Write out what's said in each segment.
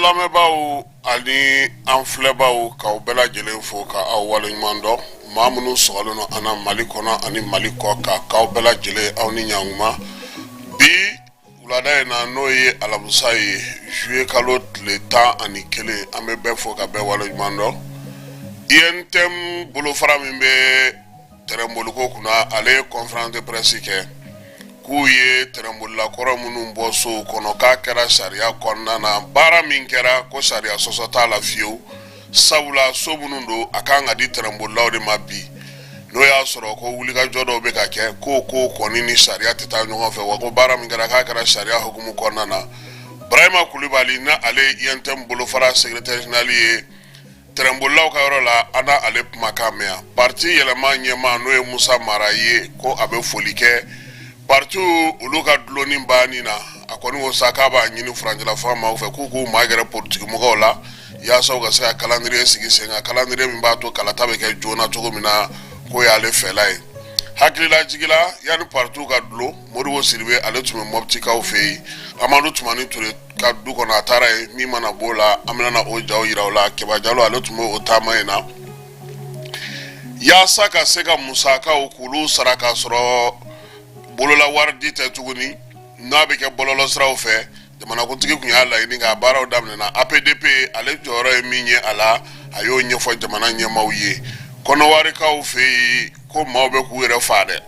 lamɛbaaw ani an filɛbaaw k'aw bɛɛ lajɛlen fo ka aw waleɲuman dɔn maa minnu sɔgɔlen no ana Mali kɔnɔ ani Mali kɔ ka k'aw bɛɛ lajɛlen aw ni ɲankuma bi wulada in na n'o ye alamisa ye juillet kalo tile 11 an bɛ bɛɛ fo ka bɛɛ waleɲuman dɔn INTM bolofara min bɛ tɛrɛnboliko kunna ale ye conférence de presse kɛ k'u ye tɛrɛnbolila kɔrɔ minnu bɔ sow kɔnɔ k'a kɛra sariya kɔnɔna na baara min kɛra ko sariya sɔsɔ t'a la fiyewu sabula so minnu don a kan ka di tɛrɛnbolilaw de ma bi n'o y'a sɔrɔ ko wulikajɔ dɔw bɛ ka kɛ ko kɔni ni sariya tɛ taa ɲɔgɔn fɛ wa ko baara min kɛra k'a kɛra sariya hukumu kɔnɔna na Burahima Kulibali na ale INTM bolofara secrétaire général ye tɛrɛnbolilaw ka yɔrɔ la an na ale kumakan mɛn parti yɛlɛma ɲɛmaa n'o ye Musa Mara ye ko a bɛ foli kɛ parti olu ka duloni banni na a kɔni ko sa k'a b'a ɲini furanjɛlafan maaw fɛ k'u maa gɛrɛ politique mɔgɔw la yaasa u ka se ka calendrier sigi sen kan calendrier min b'a to kalata bɛ kɛ joona cogo min na ko y'ale fɛla ye hakilila jigila yani parti ka dulo Modibo Sidibe ale tun bɛ Moptikaw fɛ yen Amadu Tumani Ture ka du kɔnɔ a taara ye min mana b'o la an bɛna o jaw yira o la Keba Jalo ale tun bɛ o taama in na yaasa ka se ka musakaw k'olu sara k'a sɔrɔ bolola wari di tɛ tuguni n'a bɛ kɛ bɔlɔlɔ siraw fɛ jamanakuntigi kun y'a laɲini k'a baaraw daminɛna APDP ale jɔyɔrɔ ye min ye a la a y'o ɲɛfɔ jamana ɲɛmaaw ye kɔnɔwarikaw fɛ yen ko maaw bɛ k'u yɛrɛ fa dɛ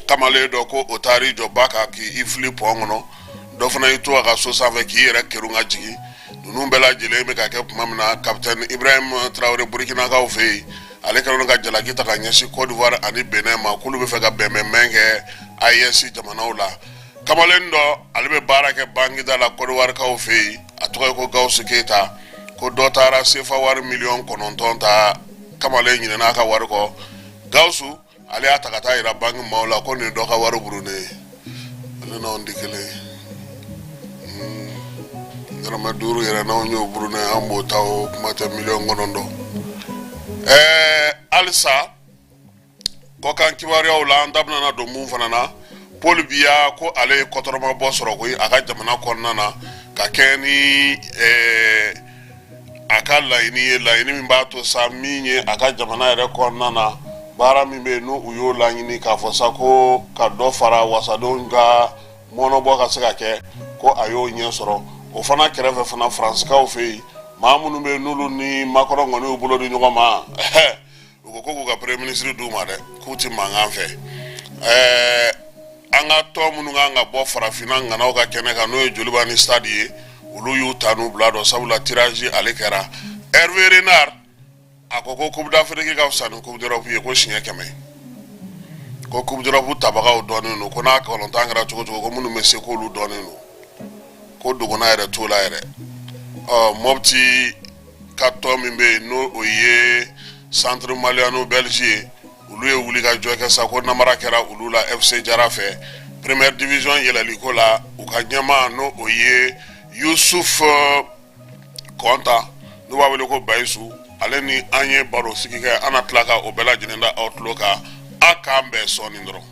kamalen dɔ ko o taar'i jɔ ba kan k'i fili pɔn kɔnɔ dɔ fana y'i to a ka so sanfɛ k'i yɛrɛ kerun ka jigin ninnu bɛɛ lajɛlen bɛ ka kɛ tuma min na capitaine Ibrahima Traoré Burkinakaw fɛ yen ale kɛlen ka jalaki ta ka ɲɛsin Côte d'Ivoire ani Benin ma k'olu bɛ fɛ ka bɛnbɛnbɛn kɛ AES jamanaw la kamalen dɔ ale bɛ baara kɛ Bangida la Côte d'Ivoire kaw fɛ yen a tɔgɔ ye ko Gawusu Keita ko dɔ taara CFA wari miliyɔn 9 ta kamalen ɲinɛna a ka wari kɔ Gawusu ale y'a ta ka taa yira banque maaw la ko nin ye dɔ ka wari burunnen ale n'anw tɛ kelen dɔrɔmɛ 5 yɛrɛ n'anw y'o burunnen an b'o ta o kuma tɛ miliyɔn 9 alisa ko kan kibaruyaw la an dabnana don mun fana na Paul Biya ko ale ye kɔtɔrɔma bɔ sɔrɔ koyi a ka jamana kɔnɔna na ka kɛ ni a ka laɲini ye laɲini min b'a to sa min ye a ka jamana yɛrɛ kɔnɔna na baara min bɛ n'u y'o laɲini k'a fɔ sa ko ka dɔ fara wasadenw ka mɔnɔbɔ ka se ka kɛ ko a y'o ɲɛ sɔrɔ o fana kɛrɛfɛ fana Faransikaw fɛ yen maa minnu bɛ n'olu ni Macron kɔni y'u bolo di ɲɔgɔn ma u ko k'u ka premier ministre d'u ma dɛ k'u ti mankan fɛ an ka tɔ minnu kan ka bɔ farafinna ŋanaw ka kɛnɛ kan n'o ye Joliba ni Stade ye olu y'u ta n'u bila dɔ sabula tirage ale kɛra Hervé Renard a ko Coupe d'Afrique ka fisa ni Coupe d'Europe ye ko siɲɛ 100 ko Coupe d'Europe tabagaw dɔnnen don ko n'a kɔlɔntan kɛra cogo cogo ko minnu bɛ se k'olu dɔnnen don ko dogona yɛrɛ t'o la yɛrɛ Mopti ka tɔ min bɛ yen n'o o ye Centre Malien Belge ye olu ye wuli ka jɔ kɛ sa ko namara kɛra olu la FC Jara fɛ première division yɛlɛliko la u ka ɲɛmaa n'o o ye Youssouf Konta n'u b'a wele ko Bayisu ale ni an ye baro sigi kɛ an na tila ka o bɛɛ lajɛlen da aw tulo kan a k'an bɛn sɔɔni dɔrɔn.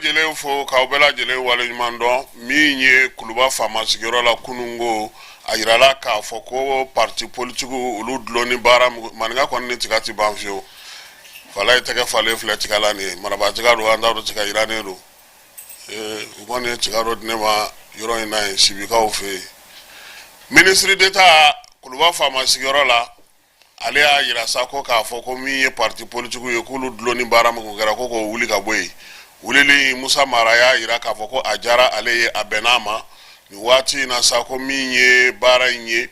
jelen fo k'aw bɛɛ lajɛlen waleɲuman dɔn min ye kuluba faama sigiyɔrɔ la kunungo a yirala k'a fɔ ko parti politique olu dulonni baara maninka kɔni ni tiga ti ban fiyewu fala ye tɛgɛ falen filɛ tiga la nin ye maraba tiga don an t'a dɔn tiga yirannen don u kɔni ye tiga dɔ di ne ma yɔrɔ in na yen sibikaw fɛ yen ministre d'État kuluba faama sigiyɔrɔ la ale y'a yira sa ko k'a fɔ ko min ye parti politique ye k'olu dulonni baara min kɛra ko k'o wuli ka bɔ yen wulili Musa Mara y'a yira k'a fɔ ko a diyara ale ye a bɛnn'a ma nin waati in na sa ko min ye baara in ye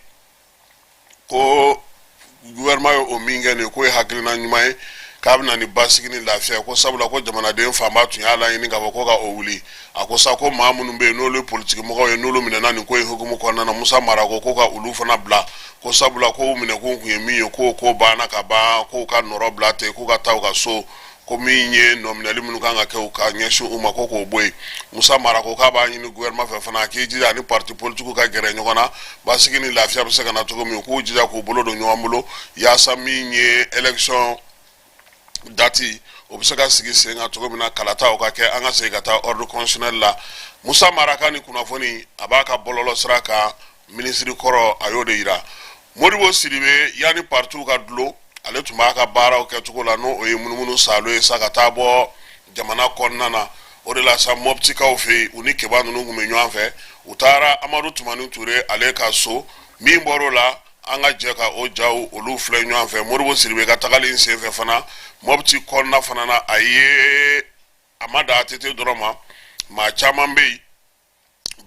ko gouvernement ye o min kɛ nin k'o ye hakilina ɲuman ye k'a bɛna ni basigi ni lafiya ko sabula ko jamanaden fanba tun y'a laɲini k'a fɔ ko ka o wuli a ko sa ko maa minnu bɛ yen n'olu ye politique mɔgɔw ye n'olu minɛna nin ko in hukumu kɔnɔna na Musa Mara ko ka olu fana bila ko sabula ko minɛ ko kun ye min ye ko banna ka ban ko ka nɔrɔ bila ten ko ka taa u ka so ko min ye nominali minnu kan ka kɛ u ka ɲɛsin u ma ko k'o bɔ yen Musa Mara ko k'a b'a ɲini gouvernement fɛ fana k'i jija ani parti politique ka gɛrɛ ɲɔgɔn na basigi ni lafiya bɛ se ka na cogo min k'u jija k'u bolo don ɲɔgɔn bolo yaasa min ye élection dati o bɛ se ka sigi sen kan cogo min na kalata o ka kɛ an ka segin ka taa ordre constitutionnel la Musa Mara ka ni kunnafoni a b'a ka bɔlɔlɔ sira kan ministre kɔrɔ a y'o de yira Modibo Sidibe yanni parti ka dulon ale tun b'a ka baaraw kɛ cogo la n'o ye munumunu salo ye sa ka taa bɔ jamana kɔnɔna na o de la sa mɔptikaw fɛ yen u ni keba ninnu tun bɛ ɲɔgɔn fɛ u taara Amadu Tumani Ture ale ka so min bɔr'o la an ka jɛ ka o jaw olu filɛ ɲɔgɔn fɛ Modibo Sidibe ka tagali sen fɛ fana mɔpti kɔnɔna fana na a ye a ma da ATT dɔrɔn ma maa caman bɛ yen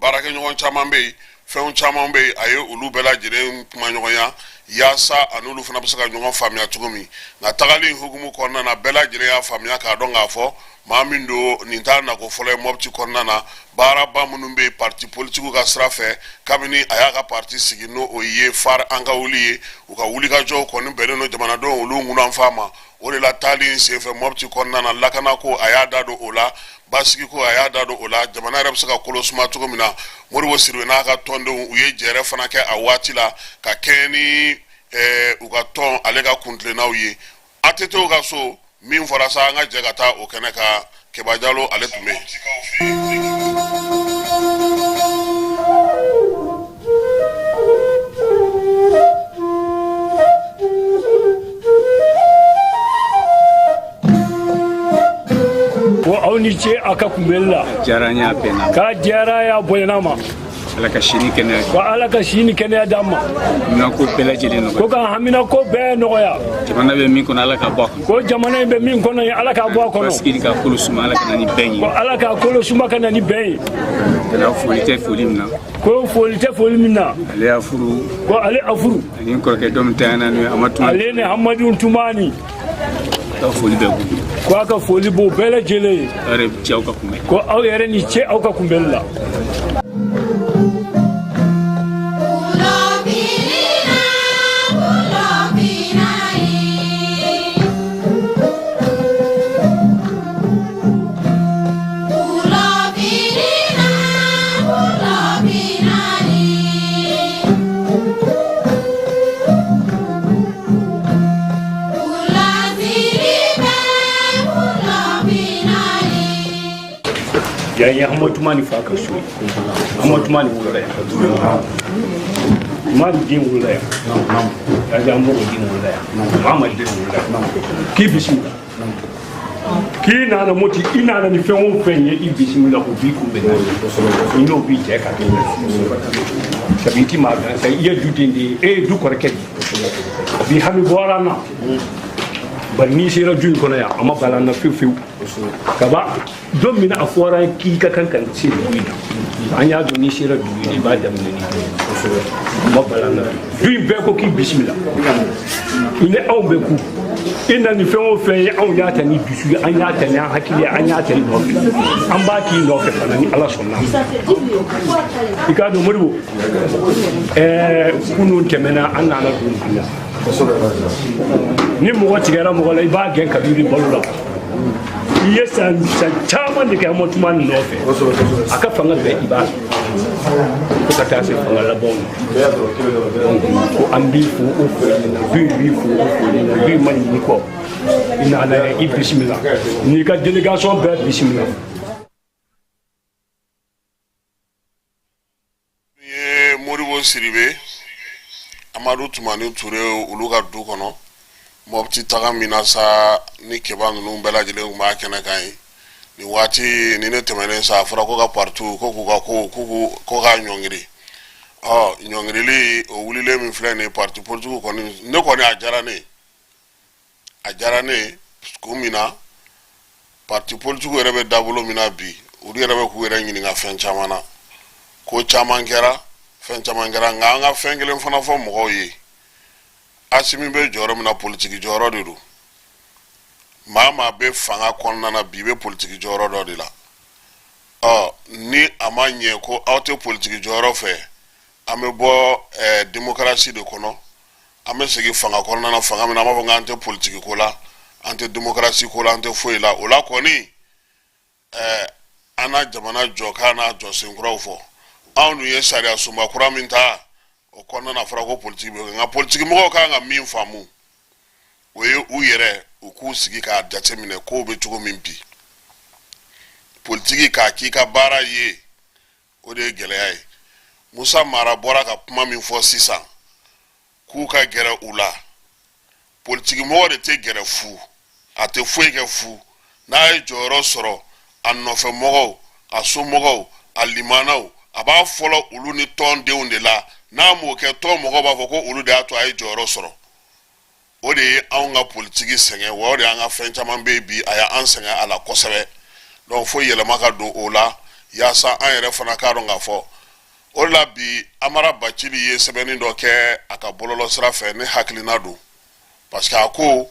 baarakɛɲɔgɔn caman bɛ yen fɛnw caman bɛ yen a ye olu bɛɛ lajɛlen kuma ɲɔgɔnya yaasa ani olu fana bɛ se ka ɲɔgɔn faamuya cogo min nka tagali hukumu kɔnɔna na bɛɛ lajɛlen y'a faamuya k'a dɔn k'a fɔ maa min don nin t'a nako fɔlɔ ye mɔpti kɔnɔna na baaraba minnu bɛ yen parti politique ka sira fɛ kabini a y'a ka parti sigi n'o o ye FAR an ka wuli ye u ka wulikajɔw kɔni bɛnnen don jamanadenw olu ŋunanfan ma o de la taali in senfɛ mɔpti kɔnɔna na lakana ko a y'a da don o la basigi ko a y'a da don o la jamana yɛrɛ bɛ se ka kolo suma cogo min na Modibo Sidibe n'a ka tɔndenw u ye jɛrɛ fana kɛ a waati la ka kɛɲɛ ni u ka tɔn ale ka kuntilennaw ye ATT ka so min fɔra sa an ka jɛ ka taa o kɛnɛ ka Keba Jalo ale tun bɛ yen. aw ni ce a ka kunbɛli la diyara n y'a bɛɛ na k'a diyara y'a bonyana ma ala ka sini kɛnɛya ko ala ka sini kɛnɛya d'an ma hamina ko bɛɛ lajɛlen nɔgɔya ko ka hamina ko bɛɛ nɔgɔya jamana bɛ min kɔnɔ ala ka bɔ a kɔnɔ ko jamana in bɛ min kɔnɔ ye ala ka bɔ a kɔnɔ basigi ka kolo suma ala ka na ni bɛn ye ko ala ka kolo suma ka na ni bɛn ye kana foli tɛ foli min na ko foli tɛ foli min na ale y'a furu ko ale a furu ani n kɔrɔkɛ dɔ min tanyana n'o ye Amadu Tumani ale ni Amadu Tumani ka foli bɛ bolo ko a ka foli b'o bɛɛ lajɛlen ye aw yɛrɛ cɛ aw ka kunbɛn ko aw yɛrɛ ni ce aw ka kunbɛli la ya Amadu Tumani fa ka so Amadu Tumani wula ya Tumani din wula ya ya ga mu din wula ya Muhammad din wula ya ki bismillah ki na na moti ina na ni fɛn o fɛn ye i bismillah ko bi ku be na ni no bi je ka bin sabiti ma ga sai iya dudin di du korke bi hami bora na ban ni sera jun kono ya amma bala na fiu kaba don mina a fora ki ka kankan ce duina an ya do ni sera duini ba da mun ni amma bala na duin be ko ki bismillah ina au be ku ina ni fen o fen ya au ya ta ni bisu an ya ta ni hakili an ya ta ni no an ba ki no fe fana ni Allah sunna ikado muribo kunun kemena an na na duina ni mɔgɔ tigɛra mɔgɔ la i b'a gɛn kabiri balo la i ye san caman de kɛ Amadu Tumani nɔfɛ a ka fanga bɛɛ i b'a fo ka taa se fanga labanw ma ko an b'i fo o foli na bi b'i fo o foli na bi ma ɲini kɔ i nana i bisimila n'i ka délégation bɛɛ bisimila Seko Siribe Amadou Toumani Touré uluka du kono mopti taga minasa ni keba nunu bela jele nguma kena kai ni wati ni ne temene sa fura ko ka partout ko ka nyongiri nyongiri li o wulile mi fle ne parti politique ko ne ko ne ajarane skumina parti politique rebe dabulo mina bi uri rebe ku re ngini nga fen chamana ko chamangera fen chamangera nga fengele fana fo mo yi asimi be joro mina politique joro diru mama be fanga konna na bibe politique joro do dila ni amanye ko auto politique joro fe amebo démocratie de kono ame segi fanga konna na fanga mina ma ante politique ko la ante démocratie ko la ante foila ola koni ana jamana jokana josinkro fo anu ye sharia sumba kuraminta o konna na fara ko politique be nga politique mo ka nga min famu we uyere uku sigi ka datemine ko be tugo mimpi politique ka ki ka bara ye o de geleay Musa Mara bora ka kuma min fo sisa ku ka gere ula politique mo de te gere fu ate fu ke fu na joro soro annofe mogo aso mogo alimanao aba folo ulu ni ton de undela na mo ke to mogo ba foko ulu de ato ay joro soro o de anga politique senge wo de anga frencha man baby aya ansenga ala kosebe donc fo yele maka do ola ya sa an yere fana ka ronga fo o la bi amara bachili ye sebeni do ke aka bololo sra fe ne haklina do parce que ako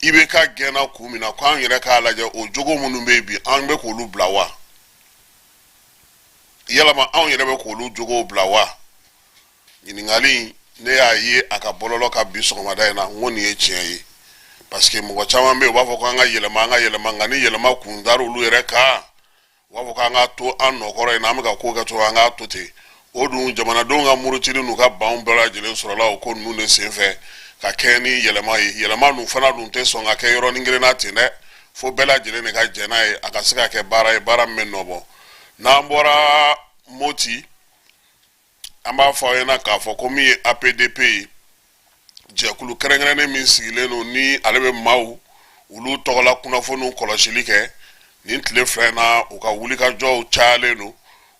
ibe ka gena ku mina ko an yere ka laje o jogo munu baby an be ko lu blawa yela ma an yere be ko lu jogo blawa yiningali ne ya ye aka bololo ka bi sokoma dai na ngoni ye chie parce que mo chama be ba fo ko anga yelema ngani yelema kundaru lu yere ka wa fo anga to an no kore na maka ko ga to anga to te odu jamana do nga murutini nu ka baun bela jele soro la o ko nu ne senfe ka keni yelema nu fana dun te so nga ke yoro ningire na tine fo bela jele ne ka jena e aka sika ke bara men nobo na mbora moti amba fo yana ka fo komi APDP je kulu kerengene min sigile no ni alebe mawu ulu togola kuna fo nu kolashilike ni tle frena o ka wuli ka jo chale no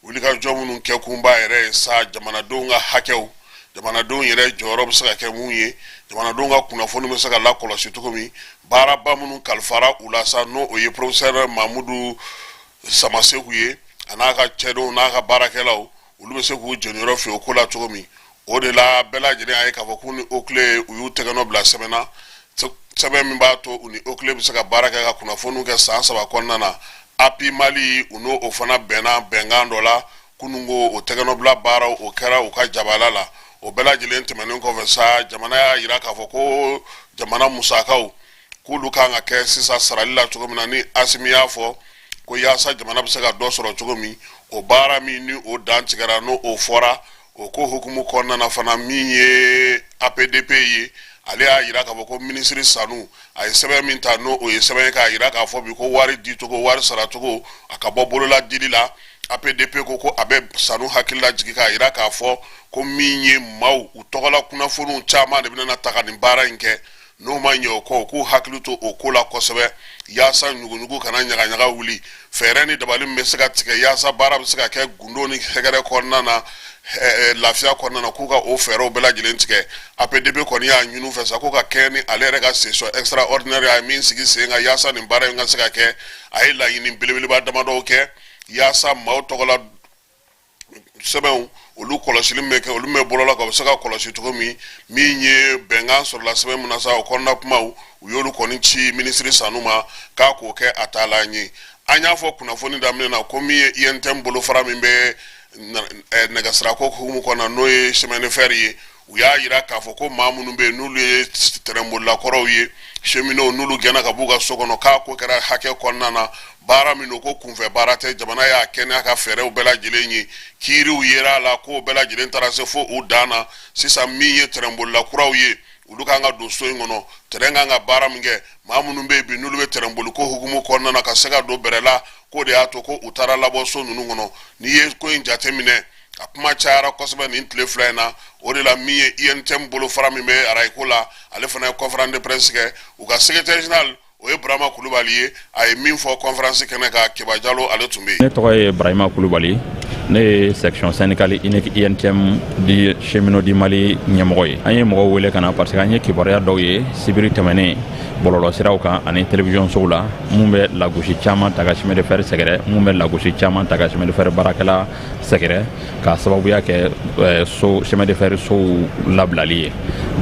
wuli ka jo mun ke kumba ere sa jamana donga hakeu jamana don yere jorob saka ke munye jamana donga kuna fo no saka la kolashi to komi bara ba mun kalfara ula sa no o ye professeur Mamadou Samaseku ye anaka chedo naka barakelaw ulu se ku jenero fi okola to komi o de la bela jene ay ka fo kuni okle uyu tegano bla semena sebe mi ba to uni okle bi saka baraka ka kuna fo nu ke sansa ba konna na api mali uno ofana bengando la kunungo o tegano bla bara o kera o ka jabala la o bela jele ntemene ko versa jamana ya iraka fo ko jamana musakau kulu kanga ke sisa saralila to komina ni asimiya fo ko yasa jamana bi saka do soro to komi o bara mi ni o dantigara no o fora o ko hukumu konna na fana minye APDP ye ale a iraka ko ministry sanu ay sebe minta no o ye sebe ka iraka fo bi ko wari di to ko wari sara to ko akabo bolola dilila APDP ko abe sanu hakilla jigika iraka fo ko minye maw utogola kuna fonu chama de bina taka ni bara nke no manyo ko haklu to o ko la kosebe yasa nyugo kana nyaga wuli fereni dabalim mesaka tike yasa bara bisaka ke gundo ni hegere konna na lafia konna na kuka o fero bela jilentike APDP koni ya nyunu fesa kuka keni alere ga session extraordinary I mean sigi senga yasa ni bara nga saka ke ay la yini bilibili ba damado ke yasa maw togola sebe olu kolosili meke olu me bolola ko saka kolosi to mi nye bengan sur la sebe munasa o konna puma uyolu koni chi ministry sanuma ka ko ke atala nyi anya fo kuna foni damne na komi yentem bolo fara mimbe negasra ko humu kona noye semaine ferie uya yira ka fo ko mamunu be nulu terembo la koroye chemino nulu gena ka buga sokono ka ko kera hake konna na bara mino ko kunfe barate jamana ya kenya ka fere u bela jilenyi kiri u yera la ko bela jilen tarase fo u dana sisa miye terembo la koroye uluka nga dosto ngono terenga nga bara minge mamunu be bi nulu be terembo ko hukumu konna na ka sega do berela ko de ato ko utara labo so nunu ngono ni ye ko injate mine a kuma cayara kosɛbɛ nin tile fila in na o de la min ye INTM bolo fara min bɛ arajo la ale fana ye conférence de presse kɛ u ka secrétaire général o ye Burama Kulubali ye a ye min fɔ conférence kɛnɛ kan Keba Jalo ale tun bɛ yen. Ne tɔgɔ ye Burama Kulubali ne ye section syndicale unique INTM di cheminot di Mali ɲɛmɔgɔ ye. An ye mɔgɔw wele ka na parce que an ye kibaruya dɔw ye sibiri tɛmɛnen bɔlɔlɔ siraw kan ani télévision sow la mun bɛ lagosi caman ta ka chemin de fer sɛgɛrɛ mun bɛ lagosi caman ta ka chemin de fer baarakɛla sɛgɛrɛ k'a sababuya kɛ chemin de fer sow labilali ye.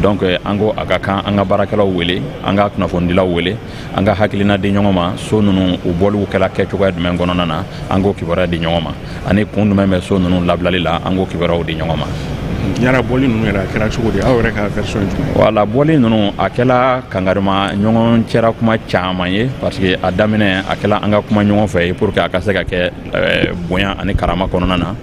Donc an ko a ka kan an ka baarakɛlaw wele an ka kunnafonidilaw wele an ka hakilina di ɲɔgɔn ma so ninnu u bɔliw kɛla kɛcogoya jumɛn kɔnɔna na an k'o kibaruya di ɲɔgɔn ma ani kun jumɛn bɛ so ninnu labilali la an k'o kibaruyaw di ɲɔgɔn ma. Yala bɔli ninnu yɛrɛ a kɛra cogo di aw yɛrɛ ka version ye jumɛn? Wala bɔli ninnu a kɛla kangarima ɲɔgɔn cɛla kuma caman ye parce que a daminɛ a kɛla an ka kuma ɲɔgɔn fɛ pour que a ka se ka kɛ bonya ani karama kɔnɔna na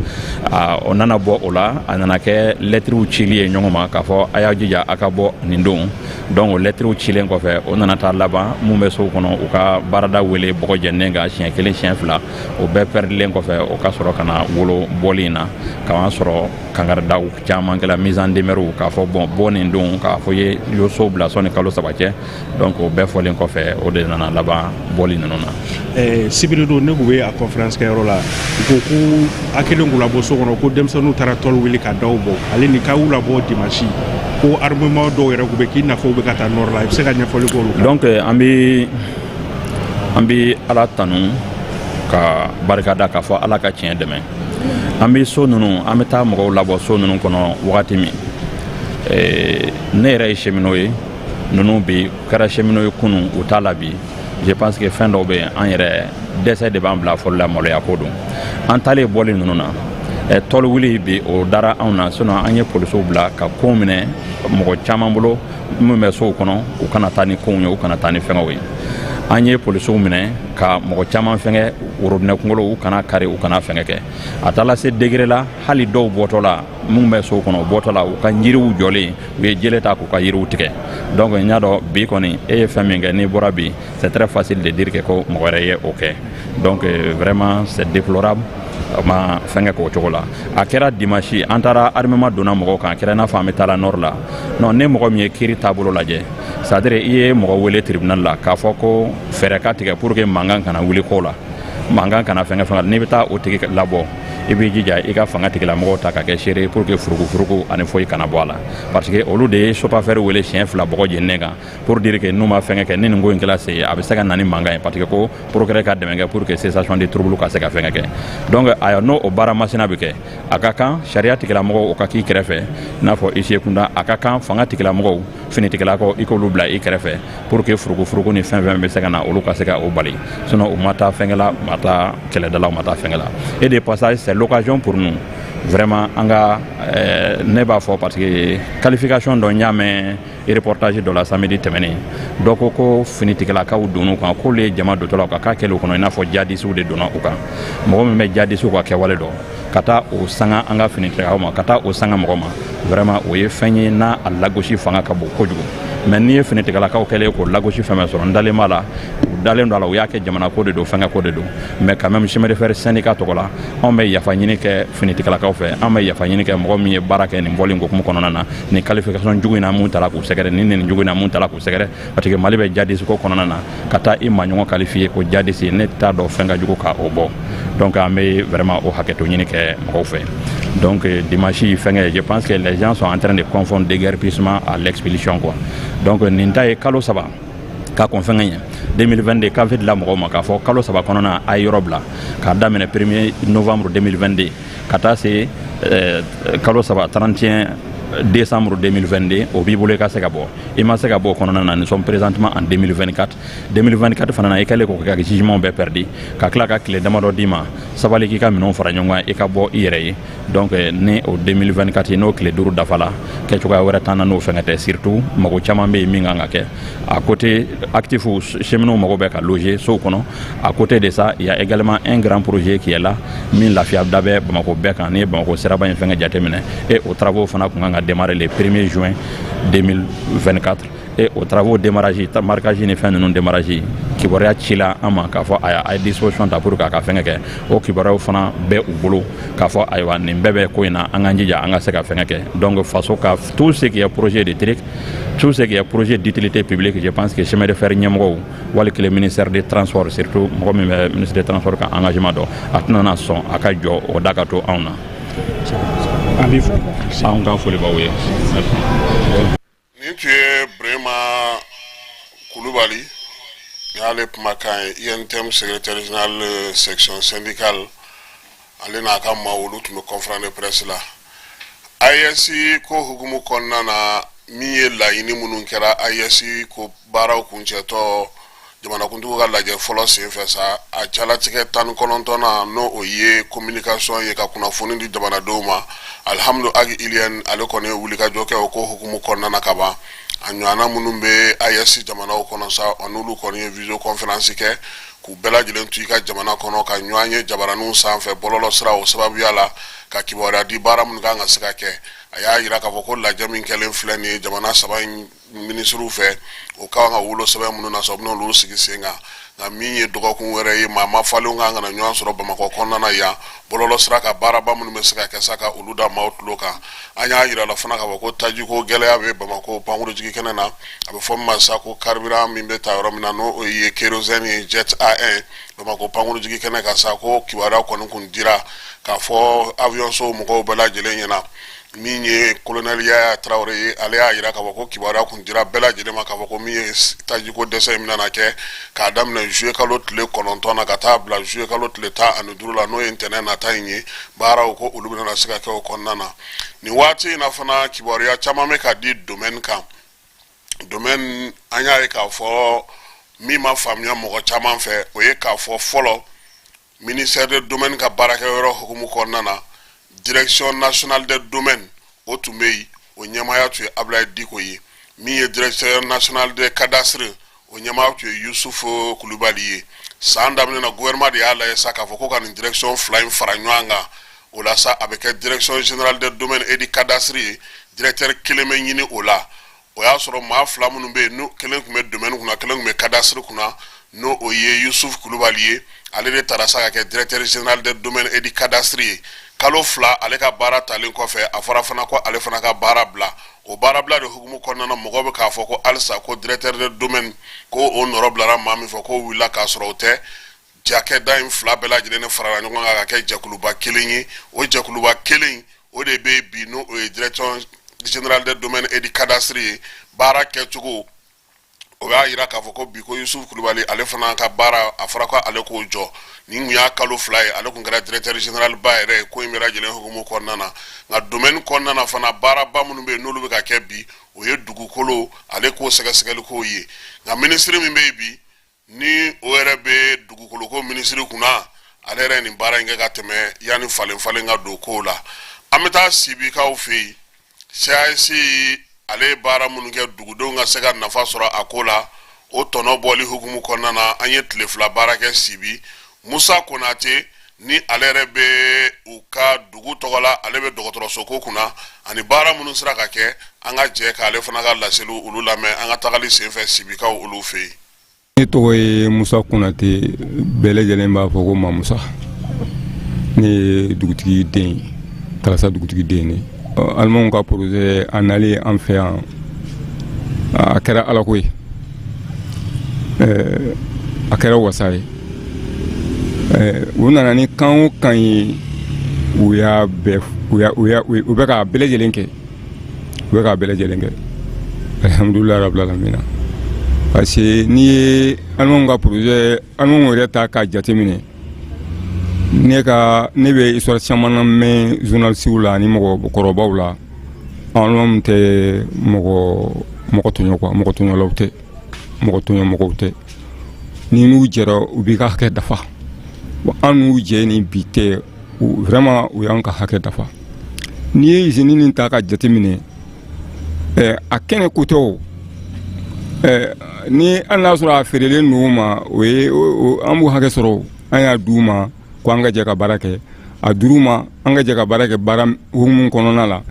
o nana bɔ o la a nana kɛ lɛtiriw cili ye ɲɔgɔn ma k'a fɔ a y'a jija a ka bɔ nin don donc o lɛtiriw cilen kɔfɛ o nana taa laban mun bɛ sow kɔnɔ u ka baarada wele bɔgɔ jɛnnen kan siɲɛ kelen siɲɛ fila o bɛɛ pɛridilen kɔfɛ o ka sɔrɔ ka na wolo bɔli in na k'an sɔrɔ kangaridaw caman kɛla mise en demeure k'a fɔ bɔ nin don k'a fɔ ye so bila sɔnni kalo saba cɛ donc o bɛɛ fɔlen kɔfɛ o de nana laban bɔli ninnu na. Sibiri don ne kun bɛ a conférence kɛyɔrɔ la u ko ko a kelen k'u labɔ so kɔnɔ ko denmisɛnninw taara tɔli wuli ka daw bɔ ale ni k'aw labɔ dimanche ko armement dɔw yɛrɛ kun bɛ k'i n'a fɔ u bɛ ka taa nord la i bɛ se ka ɲɛfɔli k'olu kan. Donc an bɛ Ala tanu ka barikada k'a fɔ Ala ka tiɲɛ dɛmɛ. An bɛ so ninnu an bɛ taa mɔgɔw labɔ so ninnu kɔnɔ wagati min ne yɛrɛ ye cheminot ye ninnu bi kɛra cheminot ye kunun u t'a la bi je pense que fɛn dɔw bɛ yen an yɛrɛ dɛsɛ de b'an bila fɔli la maloya ko don an taalen bɔli ninnu na tɔli wuli bi o dara anw na sinon an ye polisiw bila ka kow minɛ mɔgɔ caman bolo min bɛ sow kɔnɔ u kana taa ni kow ye u kana taa ni fɛngɛw ye an ye polisiw minɛ ka mɔgɔ caman fɛngɛ worobinɛ kunkolo u kana kari u kana fɛngɛ kɛ a taala se degré la hali dɔw bɔtɔ la mun bɛ sow kɔnɔ u bɔtɔ la u ka yiriw jɔlen u ye jele ta k'u ka yiriw tigɛ donc n y'a dɔn bi kɔni e ye fɛn min kɛ n'i bɔra bi c'est très facile de dire que ko mɔgɔ wɛrɛ ye o kɛ donc vraiment c'est déplorable ma fɛngɛ k'o cogo la a kɛra dimanche an taara armement donna mɔgɔw kan a kɛra i n'a fɔ an bɛ taa la nord la non ne mɔgɔ min ye kiiri taabolo lajɛ c'est à dire i ye mɔgɔ wele tribunal la k'a fɔ ko fɛɛrɛ ka tigɛ pour que mankan kana wuli ko la mankan kana fɛngɛ fɛngɛ n'i bɛ taa o tigi labɔ i b'i jija i ka fanga tigilamɔgɔw ta ka kɛ seere pour que furuku ani foyi kana bɔ a la parce que olu de ye chauffeur wele siɲɛ fila bɔgɔ jɛnnen kan pour dire que n'u ma fɛngɛ kɛ ni nin ko in kɛla se a bɛ se ka na ni mankan ye parce que ko procureur ka dɛmɛ kɛ pour que cessation de trouble ka se ka fɛngɛ kɛ donc a n'o o baara masina bɛ kɛ a ka kan sariya tigilamɔgɔw o ka k'i kɛrɛfɛ i n'a fɔ Ise Kunda a ka kan fanga tigilamɔgɔw finitigilakaw i k'olu bila i kɛrɛfɛ pour que furuku ni fɛn fɛn bɛ se ka na olu ka se ka o bali sinon u ma taa fɛngɛ la u ma taa kɛlɛdalaw ma taa fɛngɛ la et de passage c'est l'occasion pour nous vraiment an ka ne b'a fɔ parce que qualification dɔ n y'a mɛn reportage dɔ la samedi tɛmɛnen dɔ ko finitigilakaw donn'u kan k'olu ye jama dotɔ la u ka k'a kɛl'u kɔnɔ i n'a fɔ jihadistes de donna u kan mɔgɔ min bɛ jihadistes ka kɛwale dɔn ka taa o sanga an ka finitigilakaw ma ka taa o sanga mɔgɔ ma vraiment o ye fɛn ye n'a a lagosi fanga ka bon kojugu mais n'i ye finitigilakaw kɛlen k'o lagosi fɛn sɔrɔ n dalen b'a la u dalen don a la u y'a kɛ jamana ko de don fɛngɛ ko de don mais quand même chemin de fer syndicat tɔgɔ la anw bɛ yafa ɲini kɛ finitigilakaw fɛ an bɛ yafa ɲini kɛ mɔgɔ min ye baara kɛ nin bɔli hukumu kɔnɔna na nin qualification jugu in na mun tala k'u sɛgɛrɛ nin jugu in na mun tala k'u sɛgɛrɛ parce que Mali bɛ jihadiste ko kɔnɔna na ka taa i maɲɔgɔn qualifié ko jihadiste ne t'a dɔn fɛn ka jugu ka o bɔ donc an bɛ vraiment o hakɛto ɲini kɛ mɔgɔw fɛ donc dimanche fɛngɛ je pense que les gens sont en train de confondre déguerpissement à l'expulsion quoi donc nin ta ye kalo saba ka kɔn fɛngɛ ɲɛ 2022 k'a fɛ dila mɔgɔw ma k'a fɔ kalo saba kɔnɔna a ye yɔrɔ bila k'a daminɛ 1er novembre 2022 ka taa se kalo saba 31 décembre 2022 o b'i bolo i ka se ka bɔ i ma se ka bɔ o kɔnɔna na nous sommes présentement en 2024 fana na i kɛlen k'o kɛ ka jugement bɛɛ perdu ka tila ka tile damadɔ d'i ma sabali k'i ka minɛnw fara ɲɔgɔn kan i ka bɔ i yɛrɛ ye donc ni o 2024 n'o tile 5 dafala kɛcogoya wɛrɛ t'an na n'o fɛngɛ tɛ surtout mago caman bɛ yen min kan ka kɛ à côté actif cheminot mago bɛ ka loger sow kɔnɔ à côté de ça il y a également un grand projet qui est là min lafiya da bɛ Bamako bɛɛ kan ni ye Bamako siraba in fɛngɛ jateminɛ et aux travaux fana kun kan ka démarrer le 1er juin 2024 et aux travaux démarrage marquage ni fɛn ninnu démarrage kibaruya cila an ma k'a fɔ a ye disposition ta pour k'a ka fɛngɛ kɛ o kibaruyaw fana bɛ u bolo k'a fɔ ayiwa nin bɛɛ bɛ ko in na an k'an jija an ka se ka fɛngɛ kɛ donc faso ka tout ce qui est projet de TRIC tout ce qui est projet d'utilité publique je pense que chemin de fer ɲɛmɔgɔw wali kelen ministère des transports surtout mɔgɔ min bɛ ministre des transports ka engagement dɔn a tɛna na sɔn a ka jɔ o da ka to anw na anw ka foli b'aw ye. Nin tun ye Burema Kulubali y'ale kumakan ye INTM secrétaire général section syndicale ale n'a ka maa olu tun bɛ conférence de presse la AES ko hukumu kɔnɔna na min ye laɲini minnu kɛra AES ko baaraw kuncɛtɔ jamanakuntigi ka lajɛ fɔlɔ senfɛ sa a jalatigɛ 19 n'o o ye communication ye ka kunnafoni di jamanadenw ma alhamdu agi ilian ale kɔni ye wulikajɔ kɛ o ko hukumu kɔnɔna na ka ban a ɲɔgɔnna minnu bɛ AES jamanaw kɔnɔ sa n'olu kɔni ye visio conférence kɛ k'u bɛɛ lajɛlen to i ka jamana kɔnɔ ka ɲɔgɔn ye jabaraninw sanfɛ bɔlɔlɔ sira o sababuya la ka kibaruya di baara minnu kan ka se ka kɛ a y'a yira k'a fɔ ko lajɛ min kɛlen filɛ nin ye jamana saba minisiriw fɛ o ka kan ka wolo sɛbɛn minnu na sɔrɔ u bɛna olu sigi sen kan nka min ye dɔgɔkun wɛrɛ ye maa ma falenw kan ka na ɲɔgɔn sɔrɔ Bamakɔ kɔnɔna na yan bɔlɔlɔ sira ka baaraba minnu bɛ se ka kɛ sa ka olu da maaw tulo kan an y'a yira la fana k'a fɔ ko tajiko gɛlɛya bɛ Bamakɔ pankurujigi kɛnɛ na a bɛ fɔ min ma sa ko carburant min bɛ ta yɔrɔ min na n'o ye kérosène ye jet A1 Bamakɔ pankurujigi kɛnɛ kan sa ko kibaruya kɔni kun dira k'a fɔ avion so mɔgɔw bɛɛ lajɛlen ɲɛna min ye colonel Yaya Traoré ye ale y'a yira k'a fɔ ko kibaruya kun dira bɛɛ lajɛlen ma k'a fɔ ko min ye tajiko dɛsɛ min nana kɛ k'a daminɛ juillet kalo tile 9 na ka taa bila juillet kalo tile 15 la n'o ye ntɛnɛn nata in ye baaraw ko olu bɛna se ka kɛ o kɔnɔna na nin waati in na fana kibaruya caman bɛ ka di domaine kan domaine an y'a ye k'a fɔ min ma faamuya mɔgɔ caman fɛ o ye k'a fɔ fɔlɔ ministère de domaine ka baarakɛyɔrɔ hukumu kɔnɔna na direction nationale des domaines o tun bɛ yen o ɲɛmaaya tun ye Ablaye Diko ye min ye directeur national des cadastres o ɲɛmaaya tun ye Yusufu Kulubali ye san daminɛ na gouvernement de y'a lajɛ sa k'a fɔ ko ka nin direction fila in fara ɲɔgɔn kan o la sa a bɛ kɛ direction générale des domaines et du cadastre ye directeur kelen bɛ ɲini o la o y'a sɔrɔ maa fila minnu bɛ yen n'o kelen tun bɛ domaine kunna kelen tun bɛ cadastre kunna n'o o ye Yusufu Kulubali ye ale de taara sa ka kɛ directeur général des domaines et du cadastre ye kalo fila ale ka baara talen kɔfɛ a fɔra fana ko ale fana ka baara bila o baara bila de hukumu kɔnɔna na mɔgɔw bɛ k'a fɔ ko halisa ko directeur de domaine ko o nɔrɔ bilara maa min fɔ ko wulila k'a sɔrɔ o tɛ jakɛda in fila bɛɛ lajɛlen farala ɲɔgɔn kan ka kɛ jɛkuluba kelen ye o jɛkuluba kelen o de bɛ bi n'o ye direction générale des domaines et du cadastre ye baara kɛcogo o y'a yira k'a fɔ ko bi ko Yusufu Kulubali ale fana ka baara a fɔra ko ale k'o jɔ ni kun y'a kalo fila ye ale kun kɛra directeur général ba yɛrɛ ye ko in bɛ lajɛlen hukumu kɔnɔna na nka domaine kɔnɔna na fana baaraba minnu bɛ yen n'olu bɛ ka kɛ bi o ye dugukolo ale k'o sɛgɛsɛgɛli k'o ye nka minisiri min bɛ yen bi ni o yɛrɛ bɛ dugukolo ko minisiri kunna ale yɛrɛ ye nin baara in kɛ ka tɛmɛ yanni falen ka don kow la an bɛ taa sibikaw fɛ yen CAS ale ye baara minnu kɛ dugudenw ka se ka nafa sɔrɔ a ko la o tɔnɔ bɔli hukumu kɔnɔna na an ye tile fila baara kɛ Sibi Musa Konate ni ale yɛrɛ bɛ u ka dugu tɔgɔ la ale bɛ dɔgɔtɔrɔso ko kunna ani baara minnu sera ka kɛ an ka jɛ k'ale fana ka laseliw olu lamɛn an ka tagali senfɛ Sibikaw olu fɛ yen. Ne tɔgɔ ye Musa Konate bɛɛ lajɛlen b'a fɔ ko Mamusa ne ye dugutigi den ye Talasa dugutigi den ne Alimanw ka projet a nalen an fɛ yan a kɛra Ala ko ye a kɛra wasa ye u nana ni kan o kan ye u bɛ k'a bɛɛ lajɛlen kɛ u bɛ k'a bɛɛ lajɛlen kɛ alhamdulilayi rabbil alamin parce que n'i ye Alimanw ka projet Alimanw yɛrɛ ta k'a jateminɛ ne bɛ histoire caman mɛn journalistw la ani mɔgɔkɔrɔbaw la Alimanw tɛ mɔgɔ tɔɲɔ quoi mɔgɔ tɔɲɔlaw tɛ mɔgɔ tɔɲɔmɔgɔw tɛ ni n'u jɛra u b'i ka hakɛ dafa an n'u jɛ ni bi tɛ vraiment u y'an ka hakɛ dafa n'i ye usine nin ta ka jateminɛ a kɛnɛ ko tɛ o ni hali n'a sɔrɔ a feerelen ninnu ma o ye an b'u hakɛ sɔrɔ an y'a d'u ma ko an ka jɛ ka baara kɛ a d'u ma an ka jɛ ka baara kɛ baara hukumu kɔnɔna la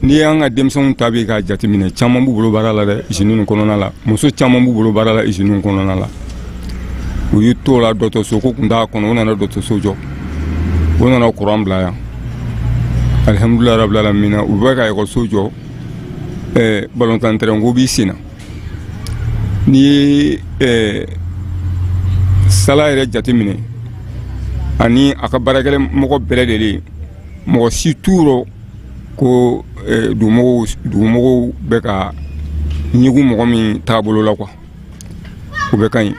ni y'an ka denmisɛnw ta bi ka jateminɛ caman b'u bolo baara la dɛ usine nin kɔnɔna la muso caman b'u bolo baara la usine nin kɔnɔna la u y'u t'o la dɔgɔtɔrɔso ko kun t'a kɔnɔ u nana dɔgɔtɔrɔso jɔ u nana kuran bila yan alihamudulilayi rabil alamina u bɛ ka ekɔliso jɔ balontan terrain ko b'i sen na ni ye sala yɛrɛ jateminɛ ani a ka baarakɛla mɔgɔ bɛɛ lajɛlen mɔgɔ si t'u rɔ ko dugumɔgɔw bɛ ka ɲugu mɔgɔ min taabolo la quoi o bɛ ka ɲi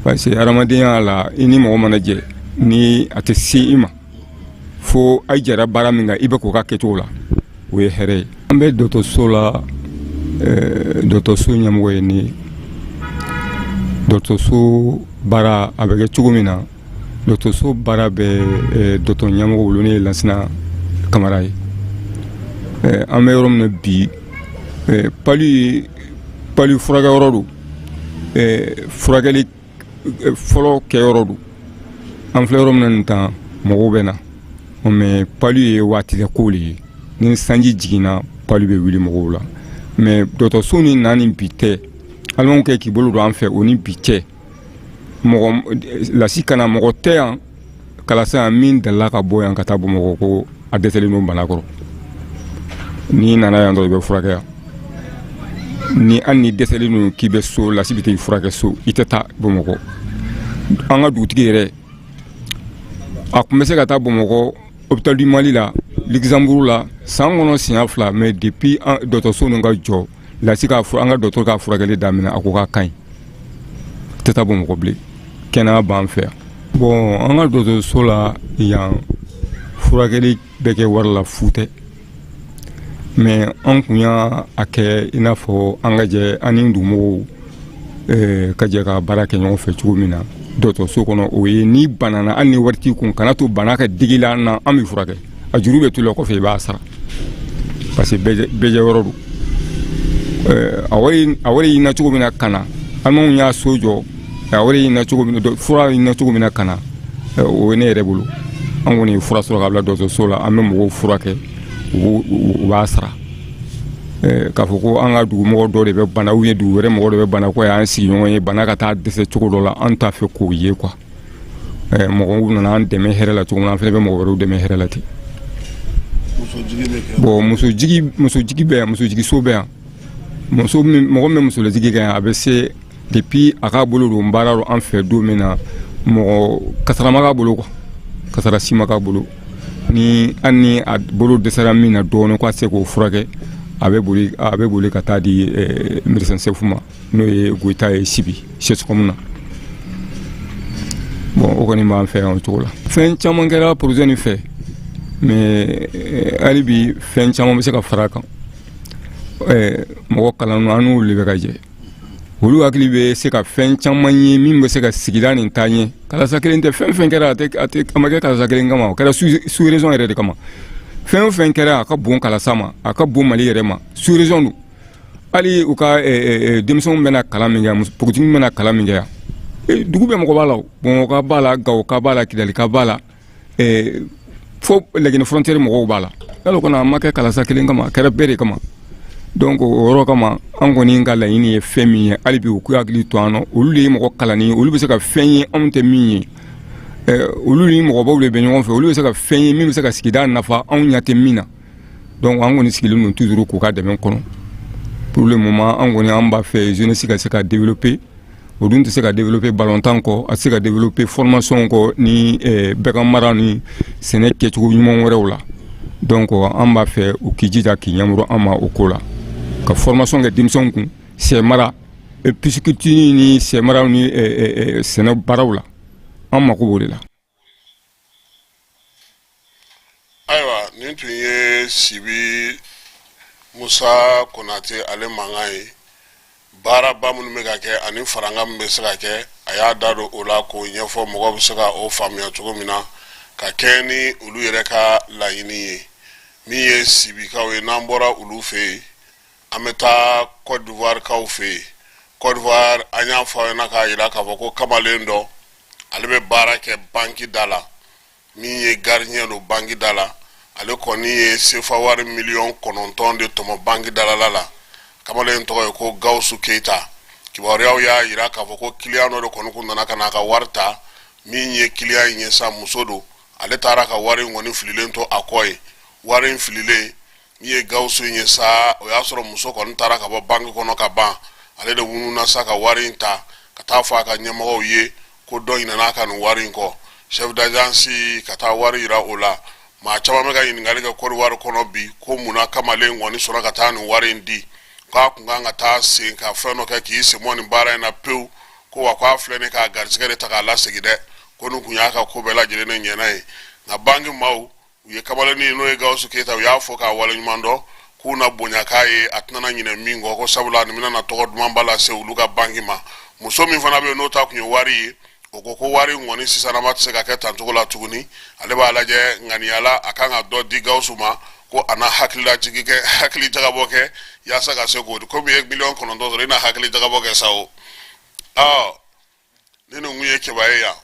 parce que hadamadenya la i ni mɔgɔ mana jɛ ni a tɛ se i ma fo a jɛra baara min kan i bɛ k'o ka kɛcogo la o ye hɛrɛ ye an bɛ dɔgɔtɔrɔso la dɔgɔtɔrɔso ɲɛmɔgɔ ye ne ye dɔgɔtɔrɔso baara a bɛ kɛ cogo min na dɔgɔtɔrɔso baara bɛ dɔgɔtɔrɔ ɲɛmɔgɔ bolo ne ye Lansina Kamara ye an bɛ yɔrɔ min na bi pali furakɛyɔrɔ don furakɛli fɔlɔ kɛyɔrɔ don an filɛ yɔrɔ min na nin tan mɔgɔw bɛ na mais pali ye waati kɛ kow de ye ni sanji jiginna pali bɛ wuli mɔgɔw la mais dɔgɔtɔrɔso ni na ni bi tɛ alimaw kɛ k'i bolo don an fɛ o ni bi cɛ mɔgɔ lasi kana mɔgɔ tɛ yan kalasa yan min dalila ka bɔ yan ka taa Bamakɔ ko a dɛsɛlen don bana kɔrɔ n'i nana yan dɔrɔn i bɛ furakɛ yan ni hali ni dɛsɛlen don k'i bɛ so lasi bɛ taa i furakɛ so i tɛ taa Bamakɔ an ka dugutigi yɛrɛ a tun bɛ se ka taa Bamakɔ hôpital du Mali la Luxembourg la san kɔnɔ siɲɛ 2 mais depuis dɔgɔtɔrɔso ninnu ka jɔ lasi ka an ka dɔgɔtɔrɔ ka furakɛli daminɛ a ko k'a ka ɲi tɛ taa Bamakɔ bilen kɛnɛya b'an fɛ yan bon an ka dɔgɔtɔrɔso la yan furakɛli bɛ kɛ wari la fu tɛ mais an kun y'a kɛ i n'a fɔ an ka jɛ an ni dugumɔgɔw ka jɛ ka baara kɛ ɲɔgɔn fɛ cogo min na dɔgɔtɔrɔso kɔnɔ o ye ni banana hali ni wari t'i kun kana to bana ka digi la an na an bɛ furakɛ a juru bɛ to la kɔfɛ i b'a sara parce que bɛɛ jɛ yɔrɔ don a wari y'i na cogo min na ka na alimaw y'a so jɔ a wari y'i na cogo min na fura y'i na cogo min na ka na o ye ne yɛrɛ bolo an kɔni ye fura sɔrɔ ka bila dɔgɔtɔrɔso la an bɛ mɔgɔw furakɛ u b'a sara k'a fɔ ko an ka dugumɔgɔ dɔ de bɛ bana ou bien dugu wɛrɛ mɔgɔ dɔ bɛ bana ko y'an sigiɲɔgɔn ye bana ka taa dɛsɛ cogo dɔ la an t'a fɛ k'o ye quoi mɔgɔw nana an dɛmɛ hɛrɛ la cogo min na an fana bɛ mɔgɔ wɛrɛw dɛmɛ hɛrɛ la ten bon musojigi bɛ yan musojigiso bɛ yan mɔgɔ min bɛ musolajigi kɛ yan a bɛ se depuis a k'a bolo don baara la an fɛ don min na mɔgɔ kasara ma k'a bolo quoi kasara si ma k'a bolo ni hali ni a bolo dɛsɛra min na dɔɔnin ko a tɛ se k'o furakɛ a bɛ boli ka taa di médecin chef ma n'o ye Goyita ye Sibi CSCOM na bon o kɔni b'an fɛ yan o cogo la fɛn caman kɛra projet nin fɛ mais hali bi fɛn caman bɛ se ka fara a kan mɔgɔ kalannu an n'olu de bɛ ka jɛ olu hakili bɛ se ka fɛn caman ye min bɛ se ka sigida nin taa ɲɛ kalasa kelen tɛ fɛn fɛn kɛra a ma kɛ kalasa kelen kama o kɛra sous région yɛrɛ de kama fɛn o fɛn kɛra a ka bon kalasa ma a ka bon Mali yɛrɛ ma sous région don hali u ka denmisɛnw bɛna kalan min kɛ yan npogotigiw bɛna kalan min kɛ yan dugu bɛɛ mɔgɔ b'a la o Bamakɔ b'a la Gawo ka b'a la Kidali ka b'a la fo Laginɛ frontière mɔgɔw b'a la yala o kɔni a ma kɛ kalasa kelen kama a kɛra bɛɛ de kama donc o yɔrɔ kama an kɔni ka laɲini ye fɛn min ye hali bi u k'u hakili to an na olu de ye mɔgɔ kalanni ye olu bɛ se ka fɛn ye anw tɛ min ye olu ni mɔgɔbaw de bɛ ɲɔgɔn fɛ olu bɛ se ka fɛn ye min bɛ se ka sigida nafa anw ɲɛ tɛ min na donc an kɔni sigilen don toujours k'u ka dɛmɛ kɔnɔ pour le moment an kɔni an b'a fɛ jeunesse ka se ka développer o dun tɛ se ka développer balontan kɔ a tɛ se ka développer formation kɔ ni bɛɛ mara ni sɛnɛ kɛcogo ɲuman wɛrɛw la donc an b'a fɛ u k'i jija k'i ɲɛmuru an ma o ko la ka formation kɛ denmisɛnw kun sɛmara pisciculture ni sɛmara ni sɛnɛ baaraw la an mako b'o de la. Ayiwa nin tun ye Sibi Musa Konate ale mankan ye baaraba minnu bɛ ka kɛ ani faranga min bɛ se ka kɛ a y'a da don o la k'o ɲɛfɔ mɔgɔw bɛ se ka o faamuya cogo min na ka kɛ ni olu yɛrɛ ka laɲini ye min ye Sibikaw ye n'an bɔra olu fɛ yen an bɛ taa Côte d'Ivoire kaw fɛ yen Côte d'Ivoire an y'a fɔ aw ɲɛna k'a jira k'a fɔ ko kamalen dɔ ale bɛ baara kɛ banki da la min ye gardien don banki da la ale kɔni ye sefa wari miliyɔn 9 de tɔmɔ banki dalala la kamalen tɔgɔ ye ko Gawusu Keita kibaruyaw y'a yira k'a fɔ ko client dɔ de kɔni kun nana ka n'a ka wari ta min ye client in ye sa muso do ale taara ka wari in kɔni fililen to a kɔ ye wari in fililen min ye Gawusu in ye sa o y'a sɔrɔ muso kɔni taara ka bɔ banki kɔnɔ ka ban ale de wununa sa ka wari in ta ka taa fɔ a ka ɲɛmɔgɔw ye ko dɔ ɲinana ka nin wari in kɔ chef d'agence ka taa wari yira o la maa caman bɛ ka ɲininkali kɛ Côte d'Ivoire kɔnɔ bi ko munna kamalen kɔni sɔnna ka taa nin wari in di k'a kun kan ka taa sen ka fɛn dɔ kɛ k'i semɔ nin baara in na pewu ko wa k'a filɛ nin k'a garisɛgɛ de ta k'a lasegi dɛ ko nin kun y'a ka ko bɛɛ lajɛlen ne ɲɛna ye nka banki maaw u ye kamalennin n'o ye Gawusu Keita u y'a fɔ k'a waleɲuman dɔn k'u na bonya k'a ye a tɛna ɲinɛ min kɔ ko sabula nin bɛna tɔgɔ dumanba lase olu ka banki ma muso min fana bɛ yen n'o ta kun ye wari ye o ko ko wari in kɔni sisan ma tɛ se ka kɛ tancogo la tuguni ale b'a lajɛ ŋaniyala a kan ka dɔ di Gawusu ma ko a na hakililajigi kɛ hakili jagabɔ kɛ yaasa ka se k'o di komi ye miliyɔn 9 sɔrɔ i na hakili jagabɔ kɛ sa o ni nin kun ye kɛba ye yan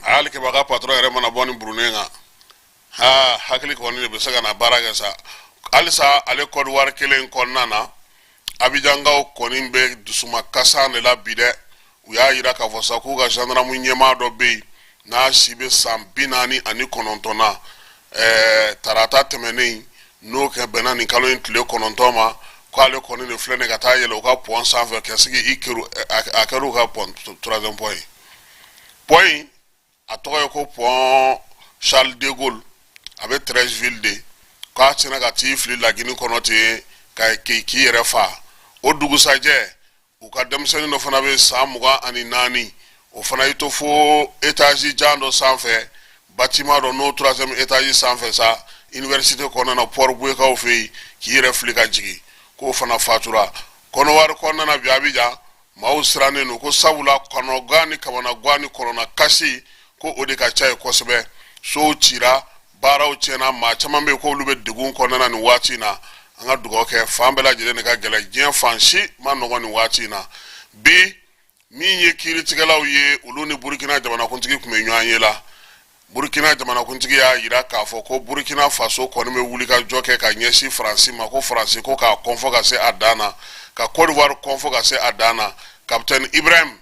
a hali kɛba ka patron yɛrɛ mana bɔ nin burunen kan hakili kɔni de bɛ se ka na baara kɛ sa halisa ale Côte d'Ivoire kelen kɔnɔna na Abijankaw kɔni bɛ dusuma kasa de la bi dɛ u y'a yira k'a fɔ sa k'u ka gendarme ɲɛmaa dɔ bɛ yen n'a si bɛ san 49 na tarata tɛmɛnen n'o kɛ bɛnna nin kalo in tile 9 ma k'ale kɔni de filɛ nin ka taa yɛlɛ u ka pɔn sanfɛ ka sigi a kɛra u ka pɔn 3e pɔn ye pɔn in a tɔgɔ ye ko pɔn Charles de Gaulle a bɛ 13 ville de k'a tiɲɛna ka t'i fili Lagini kɔnɔ ten k'i yɛrɛ fa o dugusajɛ u ka denmisɛnnin dɔ fana bɛ san 24 o fana y'i to fo étage jan dɔ sanfɛ bâtiment dɔ n'o 3e étage sanfɛ sa université kɔnɔna na Port Bouekaw fɛ yen k'i yɛrɛ fili ka jigin k'o fana fatura kɔnɔwari kɔnɔna bi Abidjan maaw sirannen don ko sabula kɔnɔgan ni kamanagan ni kɔnɔna kasi ko o de ka ca ye kosɛbɛ sow cira baaraw tiɲɛna maa caman bɛ yen k'olu bɛ degun kɔnɔna nin waati in na an ka dugawu kɛ fan bɛɛ lajɛlen de ka gɛlɛ diɲɛ fan si ma nɔgɔn nin waati in na bi min ye kiiritigɛlaw ye olu ni Burkina jamanakuntigi tun bɛ ɲɔgɔn ye la Burkina jamanakuntigi y'a yira k'a fɔ ko Burkina Faso kɔni bɛ wuli ka jɔ kɛ ka ɲɛsin Faransi ma ko Faransi ko k'a kɔnfɔ ka se a dan na ka Côte d'Ivoire kɔnfɔ ka se a dan na Capitaine Ibrahim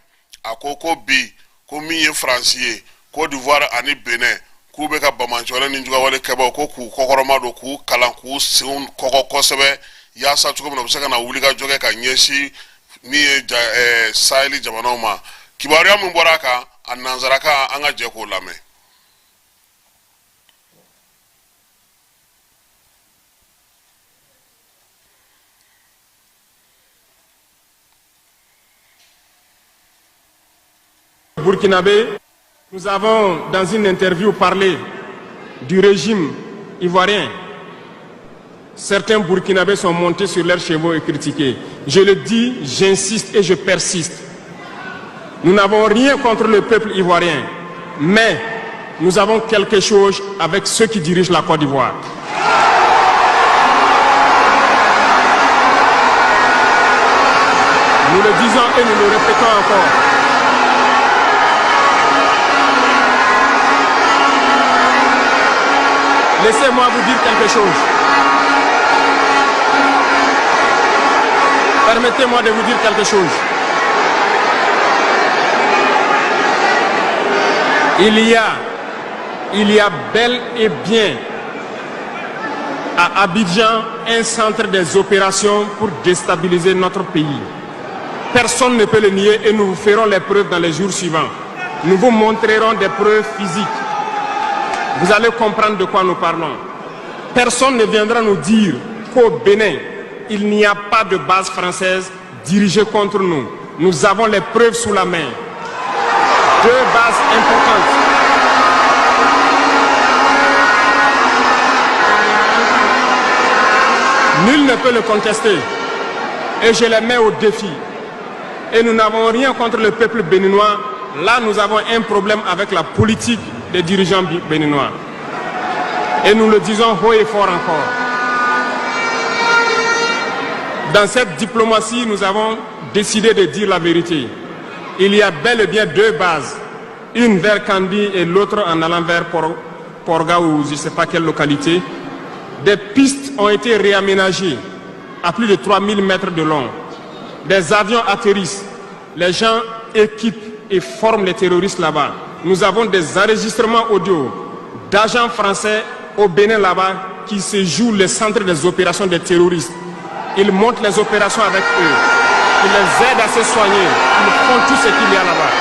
a ko bi ko min ye Faransi ye Côte d'Ivoire ani Benin k'u bɛ ka bamancɔrɛ ni jugawale kɛbaw ko k'u kɔkɔrɔma don k'u kalan k'u senw kɔkɔ kosɛbɛ yaasa cogo min na u bɛ se ka na wuli ka jɔ kɛ ka ɲɛsin min ye Saheli jamanaw ma kibaruya min bɔra a kan a nanzarakan an ka jɛ k'o lamɛn. Burkinabé, nous avons dans une interview parlé du régime ivoirien. Certains Burkinabés sont montés sur leurs chevaux et critiqués. Je le dis, j'insiste et je persiste. Nous n'avons rien contre le peuple ivoirien, mais nous avons quelque chose avec ceux qui dirigent la Côte d'Ivoire. Nous le disons et nous le répétons encore. Laissez-moi vous dire quelque chose. Permettez-moi de vous dire quelque chose. Il y a bel et bien à Abidjan un centre des opérations pour déstabiliser notre pays. Personne ne peut le nier et nous vous ferons les preuves dans les jours suivants. Nous vous montrerons des preuves physiques. Vous allez comprendre de quoi nous parlons. Personne ne viendra nous dire qu'au Bénin, il n'y a pas de base française dirigée contre nous. Nous avons les preuves sous la main. 2 bases importantes. Nul ne peut le contester. Et je les mets au défi. Et nous n'avons rien contre le peuple béninois. Là, nous avons un problème avec la politique des dirigeants béninois. Et nous le disons haut et fort encore. Dans cette diplomatie, nous avons décidé de dire la vérité. Il y a bel et bien 2 bases. Une vers Kandi et l'autre en allant vers Porga ou je ne sais pas quelle localité, des pistes ont été réaménagées à plus de 3000 mètres de long. Des avions atterrissent, les gens équipent et forment les terroristes là-bas. Nous avons des enregistrements audio d'agents français au Bénin là-bas qui se jouent les centres des opérations des terroristes. Ils montent les opérations avec eux. Ils les aident à se soigner. Ils font tout ce qu'il y a là-bas.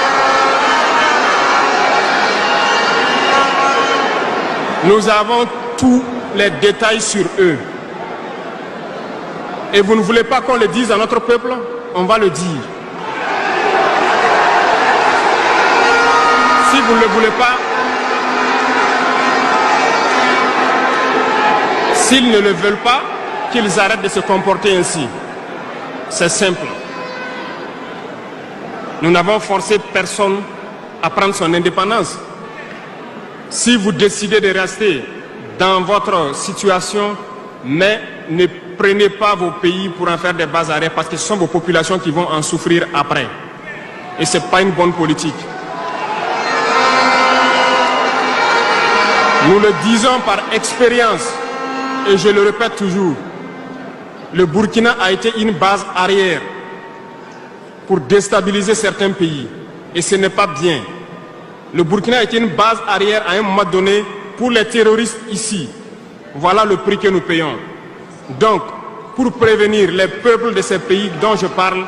Nous avons tous les détails sur eux. Et vous ne voulez pas qu'on le dise à notre peuple? On va le dire. Si vous ne le voulez pas, s'ils ne le veulent pas, qu'ils arrêtent de se comporter ainsi. C'est simple. Nous n'avons forcé personne à prendre son indépendance. Si vous décidez de rester dans votre situation, mais ne prenez pas vos pays pour en faire des bas arrêts parce que ce sont vos populations qui vont en souffrir après. Et ce n'est pas une bonne politique. Nous le disons par expérience et je le répète toujours. Le Burkina a été une base arrière pour déstabiliser certains pays. Et ce n'est pas bien. Le Burkina a été une base arrière à un moment donné pour les terroristes ici. Voilà le prix que nous payons. Donc, pour prévenir les peuples de ces pays dont je parle,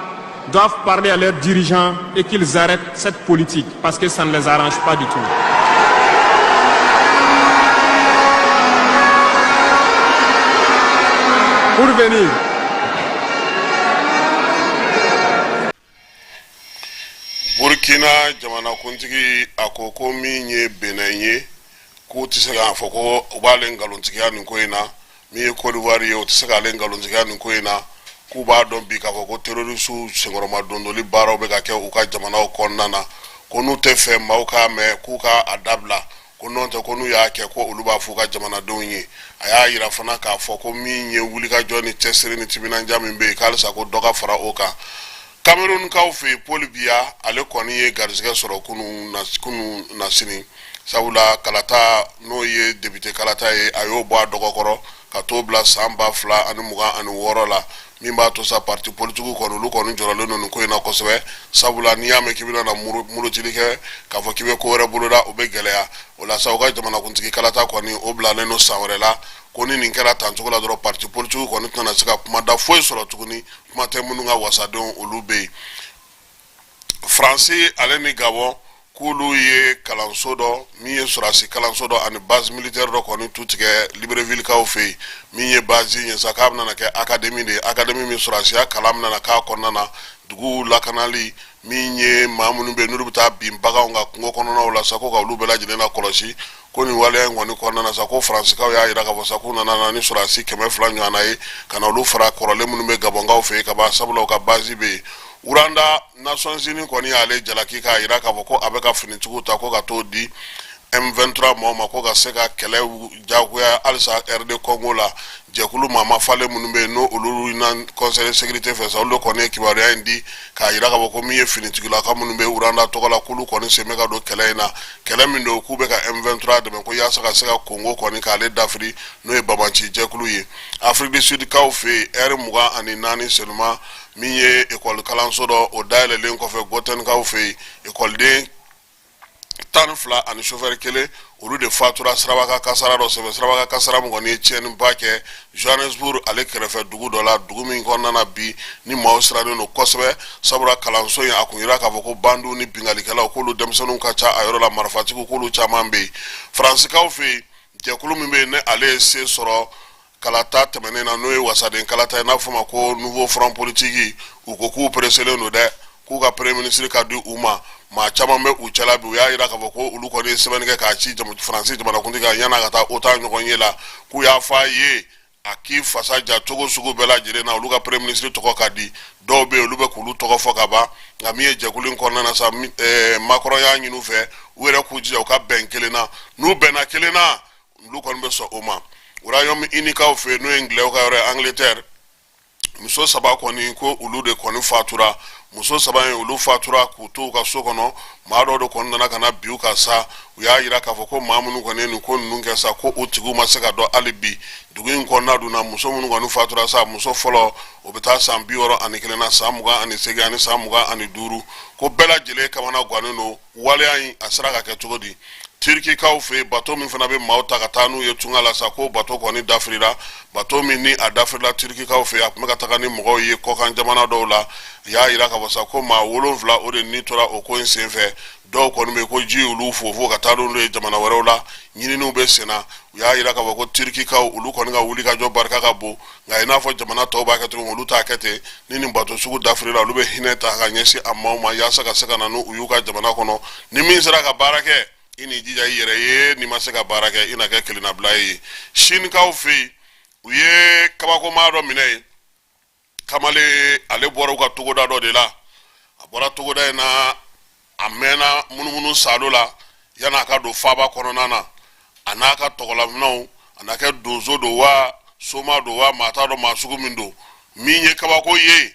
doivent parler à leurs dirigeants et qu'ils arrêtent cette politique parce que ça ne les arrange pas du tout. Pour venir. Burkina jamana kuntigi akoko minye benanye ko tisaka foko ubale ngalontiga ninkoina mi ko diwari o tisaka le ngalontiga ninkoina ku ba don bi ka foko terroristu sengoroma dondoli baro be ka ke u ka jamana o konnana ko nu te fe mauka me ku ka adabla ko non te ko nu ya ke ko uluba fu ka jamana donyi aya yira fana ka foko minye wuli ka joni tesiri ni tibina njami be kalsa ko doka fara oka Cameroun kaufe polibia ale koni ye garzega soro kunu nasini sabula kalata no ye député kalata ye ayo bo adokokoro ka to bla samba fla anu muga anu worola mimba to sa parti politique ko lu ko njoralo non ko ina ko sebe sabula niyame kibina na muru tilike ka fo kibe ko rebuluda obegelea ola sawga jamana kuntiki kalata koni obla leno sawrela koni ninkela tantuko la dro parti politique ko nitana sika kuma da foi soro tukuni kuma te mununga wasadon olube français aleni gabon kulu ye kalansodo mi ye surasi kalansodo ani base militaire do koni tutike Libreville ka ofe mi ye base ye sakabna na ke académie mi surasi kalamna na ka konnana dugu lakanali minye mamunu be nurubuta bimbaga nga kungo kono na wala sako ka lubela jinena kolosi koni wale ngoni konna na sako France ka ya ira ka sako na ni surasi keme flanyo anaye kana lu fara korole munu be gabonga ofe ka ba sabula ka bazi be uranda Nations Unies koni ale jalaki ka ira ka boko abeka finituku ta ko ka to di M23 moma ko ga seka kele jaguya alsa RD Congo la jekulu mama fale munumbe no uluru nan conseil de sécurité fait ça lo koné kibari indi ka ira ka boko miye finitigula ka munumbe uranda to kala kulu koné semeka do kele na kele mindo kube ka M23 de ko ya saka seka Congo koné ka le d'Afrique no e babanchi jekulu ye Afrique du Sud ka ofe muga ani nani seulement miye école kalansodo o daile len ko fe goten ka ofe école de tan fla ani chauffeur kele olu de fatura srabaka kasara do sebe srabaka kasara mo ni chien mbake Johannesburg ale kerefe dugu dola dugu min konna bi ni mausra no kosbe sabura kalanso ya akunyira ka boko bandu ni bingali kala ko lu demsonu ka cha ayoro la marfati ko lu cha mambe France ka ofi je kulu mimbe ne ale se soro kalata temenena no e wasaden kalata na fuma ko nouveau front politique ou ko ku presele no de ku ka premier ministre ka du uma ma chama me uchala bi ya ira ka ko ulu ko ne sebenke ka chi jamu français jamana kundiga yana ka ta ota nyoko nyela ku ya fa ye aki fasa ja togo sugu bela jire na ulu ka premier ministre to ko kadi do be ulu be kulu to ko foka ba ngamiye jekulin ko na sa Macron ya nyinu fe were ku ji o ka benkele na nu bena kele na ulu ko be so oma urayom inika o fe no anglais o ka re Angleterre muso saba ko ni ko ulu de ko ni fatura muso saba ulu fatura ku to ka so kono ma do do kon na kana biu ka sa u y'a yira k'a fɔ ko maa minnu kɔni ye nin ko ninnu kɛ sa ko o tigiw ma se ka dɔn hali bi dugu in kɔnɔna dun na muso minnu kɔni fatura sa muso fɔlɔ o bɛ taa san 61 na san 28 ani san 25 ko bɛɛ lajɛlen kamana gannen don waleya in a sera ka kɛ cogo di Turkikaw fɛ bato min fana bɛ maaw ta ka taa n'u ye tunga la sa ko bato kɔni dafirila bato min ni a dafirila Turkikaw fɛ a tun bɛ ka taga ni mɔgɔw ye kɔkan jamana dɔw la y'a yira ka fɔ sa ko maa 7 o de ni tora o ko in senfɛ dɔw kɔni bɛ ko ji olu fo ka taa n'olu ye jamana wɛrɛw la ɲininiw bɛ senna u y'a yira ka fɔ ko Turkikaw olu kɔni ka wuli ka jɔ barika ka bon nka i n'a fɔ jamana tɔw b'a kɛ cogo olu t'a kɛ ten ni nin bato sugu dafirila olu bɛ hinɛ ta ka ɲɛsin a maaw ma yaasa ka se ka na n'u y'u ka jamana kɔnɔ ni min sera ka baara kɛ i ni jija i yɛrɛ ye ni ma se ka baara kɛ i na kɛ kelenabila ye Sinikaw fɛ yen u ye kabakomaa dɔ minɛ yen Kamale ale bɔra u ka togoda dɔ de la a bɔra togoda in na a mɛnna munumunu salo la yan'a ka don faaba kɔnɔna na a n'a ka tɔgɔlaminɛw a n'a kɛ donso don wa soma don wa maa t'a dɔn maa sugu min don min ye kabako ye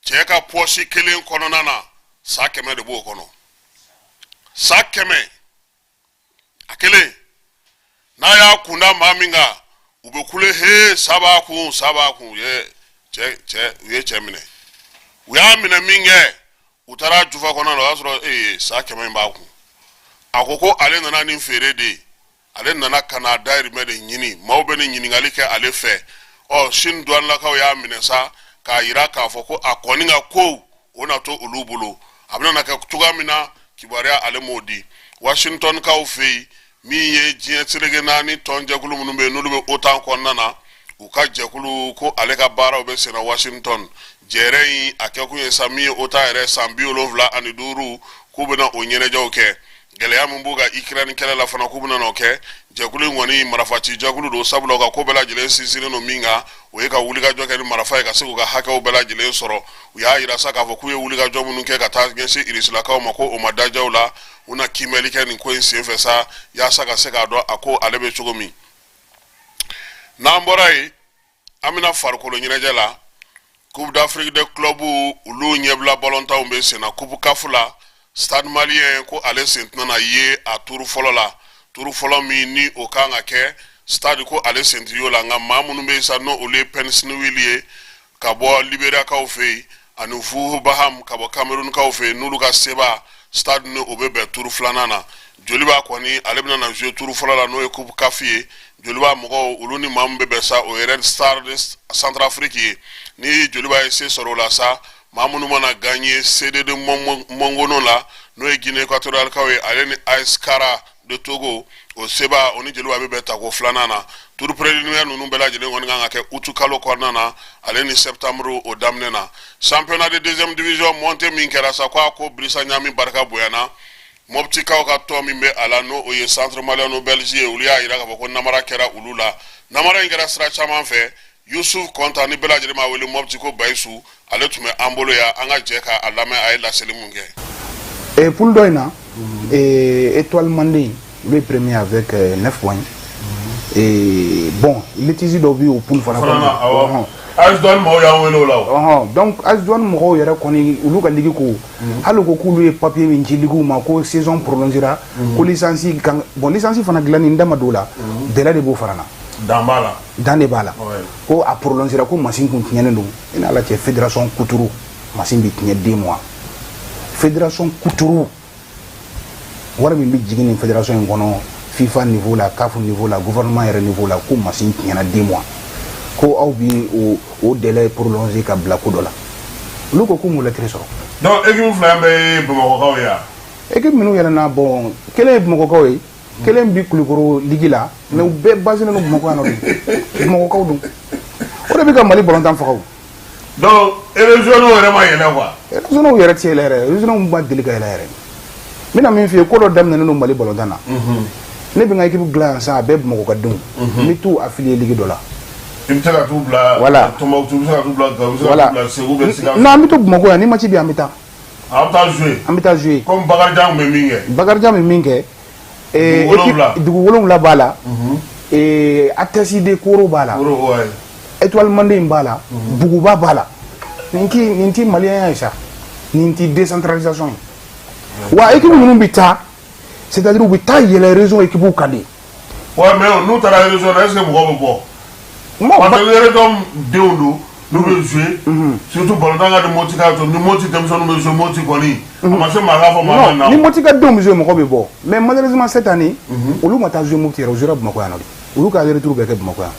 cɛ ka pɔsi kelen kɔnɔna na sa 100 de b'o kɔnɔ sa 100 a kelen n'a y'a kunda maa min kan u bɛ kule he saba kun ye cɛ minɛ u y'a minɛ min kɛ u taara jufa kɔnɔ la o y'a sɔrɔ sa 100 in b'a kun a ko ale nana nin feere de ale nana ka n'a dahirimɛ de ɲini maaw bɛ nin ɲininkali kɛ ale fɛ Sini douanelakaw y'a minɛ sa k'a yira k'a fɔ ko a kɔni ka kow o na to olu bolo a bɛna kɛ cogoya min na kibaruya ale m'o di Washingtonkaw fɛ yen min ye diɲɛ seleke 4 tɔn jɛkulu minnu bɛ yen n'olu bɛ OTAN kɔnɔna na u ka jɛkulu ko ale ka baaraw bɛ senna Washington jɛrɛ in a kɛ kun ye sa min ye OTAN yɛrɛ san 75 k'u bɛna o ɲɛnajɛw kɛ gɛlɛya min b'u ka Ukraine kɛlɛ la fana k'u bɛna n'o kɛ jɛkulu in kɔni marafaci jɛkulu don sabula u ka ko bɛɛ lajɛlen sinsinnen don min kan o ye ka wulikajɔ kɛ ni marafa ye ka se k'u ka hakɛw bɛɛ lajɛlen sɔrɔ u y'a yira sa k'a fɔ k'u ye wulikajɔ minnu kɛ ka taa ɲɛsin Irisilakaw ma ko o ma dajaw la u na kimɛli kɛ nin ko in senfɛ sa yaasa ka se k'a dɔn a ko ale bɛ cogo min n'an bɔra yen an bɛna farikolo ɲɛnajɛ la Coupe d'Afrique des clubs olu ɲɛbila balontanw bɛ senna Coupe CAF la Stade Malien ko ale sen tɛna ye a turu fɔlɔ la turu fɔlɔ min ni o kan ka kɛ stade ko ale sen tɛ y'o la nka maa minnu bɛ yen sa n'o olu ye Pennsylvania ye ka bɔ Liberiakaw fɛ yen ani Vuhu Baham ka bɔ Cameroonkaw fɛ yen n'olu ka seba stade ni o bɛ bɛn turu filanan na Joliba kɔni ale bɛna na jouer turu fɔlɔ la n'o ye Coupe CAF ye Joliba mɔgɔw olu ni maa min bɛ bɛn sa o ye Red Star de Centrafrique ye ni Joliba ye se sɔrɔ o la sa maa minnu mana gagner CDD Mongono la n'o ye Guinée équatoriale ye ale ni AS Kara de Togo o seba o ni Joliba bɛ bɛn ta ko filanan na tour préliminaire ninnu bɛɛ lajɛlen kɔni kan ka kɛ août kalo kɔnɔna na ale ni septembre o daminɛ na championnat de deuxième division montée min kɛra sa ko a ko Brisa Ɲami barika bonyana Moptikaw ka tɔn min bɛ a la n'o o ye centre malien o Belgique ye olu y'a yira k'a fɔ ko namara kɛra olu la namara in kɛra sira caman fɛ Yusuf Konta ni bɛɛ lajɛlen ma wele Mopti ko Bayisu ale tun bɛ an bolo yan an ka jɛ k'a lamɛn a ye laseli mun kɛ poule dɔ in na Étoile Mandé il est premier avec 9 points et bon litige dɔ bɛ o poule fana kɔnɔ AS-Douanes mɔgɔw y'an wele o la donc AS-Douanes mɔgɔw yɛrɛ kɔni olu ka ligue ko hali ko k'olu ye papier min ci ligue ma ko saison prolongera ko licence kan bon licence fana dilanni n da ma don o la délai de b'o fara na dan de b'a la ko a prolongera ko machine kun tiɲɛnen don i n'a la cɛ fédération kuturu machine bɛ tiɲɛ 2 mois fédération kuturu wari min bɛ jigin nin fédération in kɔnɔ FIFA niveau la CAF niveau la gouvernement yɛrɛ niveau la ko machine tiɲɛna 2 mois ko aw bi o délai prolongé ka bila ko dɔ la olu ko k'u m'o lettre sɔrɔ donc équipe fila bɛ Bamakɔkaw ye équipe minnu yɛlɛnna bon kelen ye Bamakɔkaw ye kelen bi Kulikoro ligue la mais u bɛɛ basé nen don Bamakɔ yan nɔ de Bamakɔkaw don o de bɛ ka Mali balontan faga donc régionaux yɛrɛ ma yɛlɛ quoi régionaux yɛrɛ tɛ yɛlɛ yɛrɛ régionaux ma deli ka yɛlɛ yɛrɛ n bɛna min f'i ye ko dɔ daminɛnen don Mali balontan na ne bɛ n ka équipe dilan yan sisan a bɛɛ Bamakɔ ka denw n bɛ t'u affilié ligue dɔ la i bɛ se ka t'u bila Tombouctou, i bɛ se ka t'u bila Gao, i bɛ se ka t'u bila Segu bɛ Sikaso non an bɛ to Bamakɔ yan ni match bɛ an bɛ taa an bɛ taa jouer comme Bakarijan bɛ min kɛ Bakarijan bɛ min kɛ dugu 7 b'a la ATS de Koro b'a la Étoile Mandé b'a la Buguba b'a la nin ti malien ye sa nin ti décentralisation ye wa équipe minnu bɛ taa c'est-à-dire u bɛ taa yɛlɛ région équipe kan de. Ouais, mais nous t'as la région est-ce que mɔgɔ bɛ bɔ. parce que région denw don n'u bɛ jouer surtout balontan ka di Moti ka to ni Moti denmisɛnninw bɛ jouer Moti kɔni a ma se maa k'a fɔ maa ma na. ni Moti ka denw bɛ jouer mɔgɔ bɛ bɔ mais malheureusement cette année olu ma taa jouer Moti yɛrɛ u jouera Bamakɔ yan nɔ de olu ka aller retour bɛ kɛ Bamakɔ yan.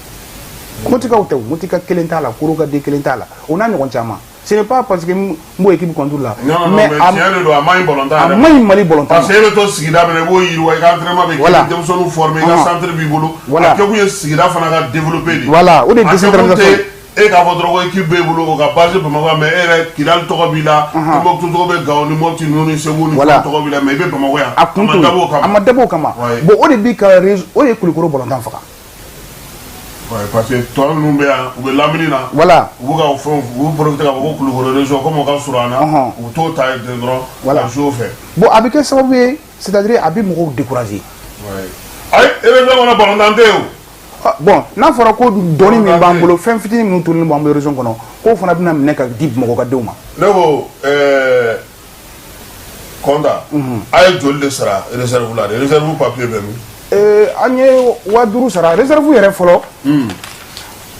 Moti kaw tɛ o Moti ka kelen t'a la Koro ka den kelen t'a la o n'a ɲɔgɔn caman. Ce n'est pas parce que mon équipe contre là. Non, mais tiens le doigt, maï volontaire. Mali volontaire. Parce que le to sigida bene bo yiru ay entraînement avec dem sonu former ga centre bi bolo. Voilà. Que vous sigida fana ga développer. Voilà, ou des décentralisation. Et ka votre équipe be bolo ka base be ma mais ere kidal to ko bila, ko to to be gaw ni moti noni sebu ni to ko bila mais be ba ma ya. Amadabo kama. Bon, au début ka o ye kulikoro volontaire faka. Ouais, parce que toi nous be ou be lamini na. Voilà. Vous ga vous profiter ka ko kulikoro région comme on ka surana ou to taille de droit. Voilà. Bon, avec ça c'est-à-dire abi mo décourager. Ouais. Ay, région on a volontaire. Bon, n'a fɔra ko dɔɔni min b'an bolo fɛn fitinin minnu tolen b'an bolo région kɔnɔ k'o fana bɛna minɛ ka di Bamakɔ ka denw ma. Ne ko Konda a ye joli de sara réserve la de réserve papier bɛ min. An ye 5000 sara réserve yɛrɛ fɔlɔ.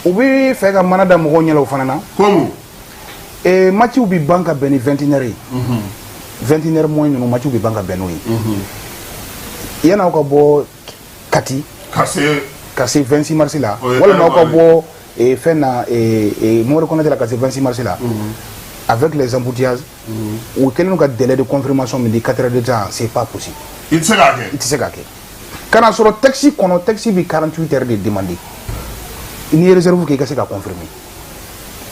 U bɛ fɛ ka mana da mɔgɔw ɲɛ la o fana na. Comme. Mathiw bɛ ban ka bɛn ni 21h ye. 21h moins ninnu mathiw bɛ ban ka bɛn n'o ye. Yan'aw ka bɔ Kati. Ka se 26 mars la walima ka bɔ fɛn na Mohamed Konate la ka se 26 mars la avec les embouteillages u kɛlen ka délai de confirmation min di 4 heures de temps c'est pas possible. I tɛ se k'a kɛ. Kana sɔrɔ taxi kɔnɔ taxi bi 48 heures de demander n'i ye réserve kɛ i ka se ka confirmer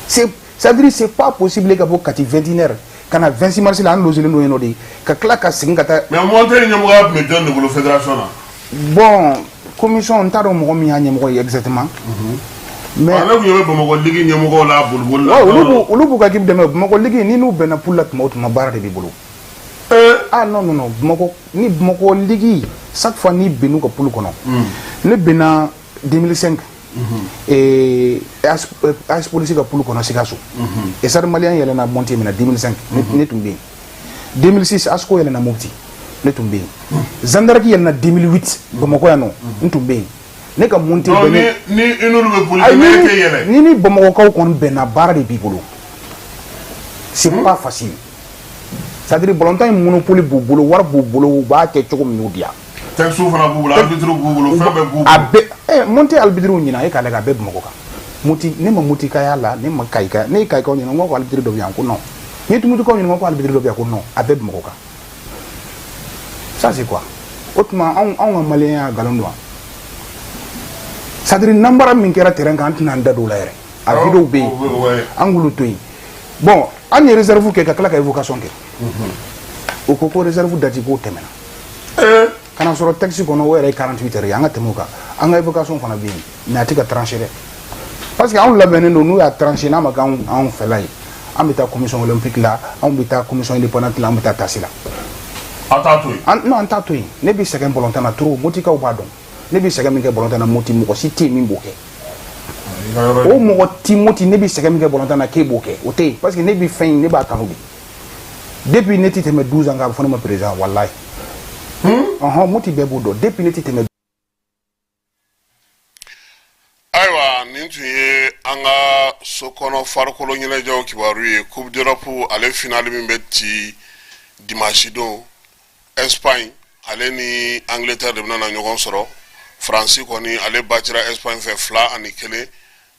c'est-à-dire c'est pas possible ka bɔ Kati 21h kana 26 mars la an logelen don yen nɔ de ka tila ka segin ka taa. mais monter ɲɛmɔgɔya tun bɛ jɔn de bolo fédération na. Bon commission n t'a dɔn mɔgɔ min y'a ɲɛmɔgɔ ye exactement. mais ne kun ye Bamakɔ ligi ɲɛmɔgɔw la boliboli la. olu b'u ka équipe dɛmɛ Bamakɔ ligi ni n'u bɛnna pour la tuma o tuma baara de b'i bolo. Non Bamakɔ ni Bamakɔ ligi chaque fois ni bɛnn'u ka poule kɔnɔ. ne bɛnna 2005. AS Police ka poule kɔnɔ Sikaso. Stade Malien yɛlɛnna Montier min na 2005 ne tun bɛ yen. 2006 ASCO yɛlɛnna Mopti. Ne tun bɛ yen Zandaraki yɛlɛnna 2008 Bamakɔ yan nɔ n tun bɛ yen ne ka monter bɛnnen ni n'olu bɛ poli kɛ yɛlɛ ni Bamakɔkaw kɔni bɛnna baara de b'i bolo c'est pas facile c'est-à-dire ballontan in monopole b'u bolo wari b'u bolo u b'a kɛ cogo min y'u diya. Texte fana b'u bolo arbitre b'u bolo fɛn bɛɛ b'u bolo. monter arbitre ɲina e k'a lajɛ a bɛɛ Bamakɔ kan Moti ne ma Moti kaya la ne ma Kayika ne ye Kayikaw ɲininka n ko arbitre dɔ bɛ yan ko non ne ye Tumutukaw ɲininka ko arbitre dɔ bɛ yan ko non a bɛɛ Bamakɔ kan. Ça c'est quoi? Autrement, on malien à galon droit. C'est-à-dire n'ambara min kɛra terrain kan tɛna an da don la yɛrɛ. A vidéo bɛ yen. An k'olu to yen. Bon, an ye réserve kɛ ka tila ka évocation kɛ. O ko ko réserve date k'o tɛmɛna. Kana sɔrɔ texte kɔnɔ o yɛrɛ ye 48 heures ye an ka tɛmɛ o kan. An ka évocation fana bɛ yen mais a tɛ ka trancher dɛ. Parce que anw labɛnnen don n'u y'a trancher n'a ma kɛ anw fɛla ye. An bɛ taa commission olympique la, anw bɛ taa commission indépendante la, an bɛ taa TASI la. Non, an t'a to yen ne bɛ sɛgɛn ballontan na trop Motikaw b'a dɔn ne bɛ sɛgɛn min kɛ ballontan na Moti mɔgɔ si tɛ yen min b'o kɛ o mɔgɔ ti Moti ne bɛ sɛgɛn min kɛ ballontan na k'e b'o kɛ o tɛ yen parce que ne bɛ fɛn in ne b'a kanu de depuis ne tɛ tɛmɛ 12 ans k'a fɔ ne ma président walayi Moti bɛɛ b'o dɔn depuis ne tɛ tɛmɛ. Ayiwa nin tun ye an ka so kɔnɔ farikolo ɲɛnajɛw kibaru ye Coupe d'Europe ale finale min bɛ ci dimanche don Espagne ale ni Angleterre de bɛna na ɲɔgɔn sɔrɔ France kɔni ale bacira Espagne fɛ 2-1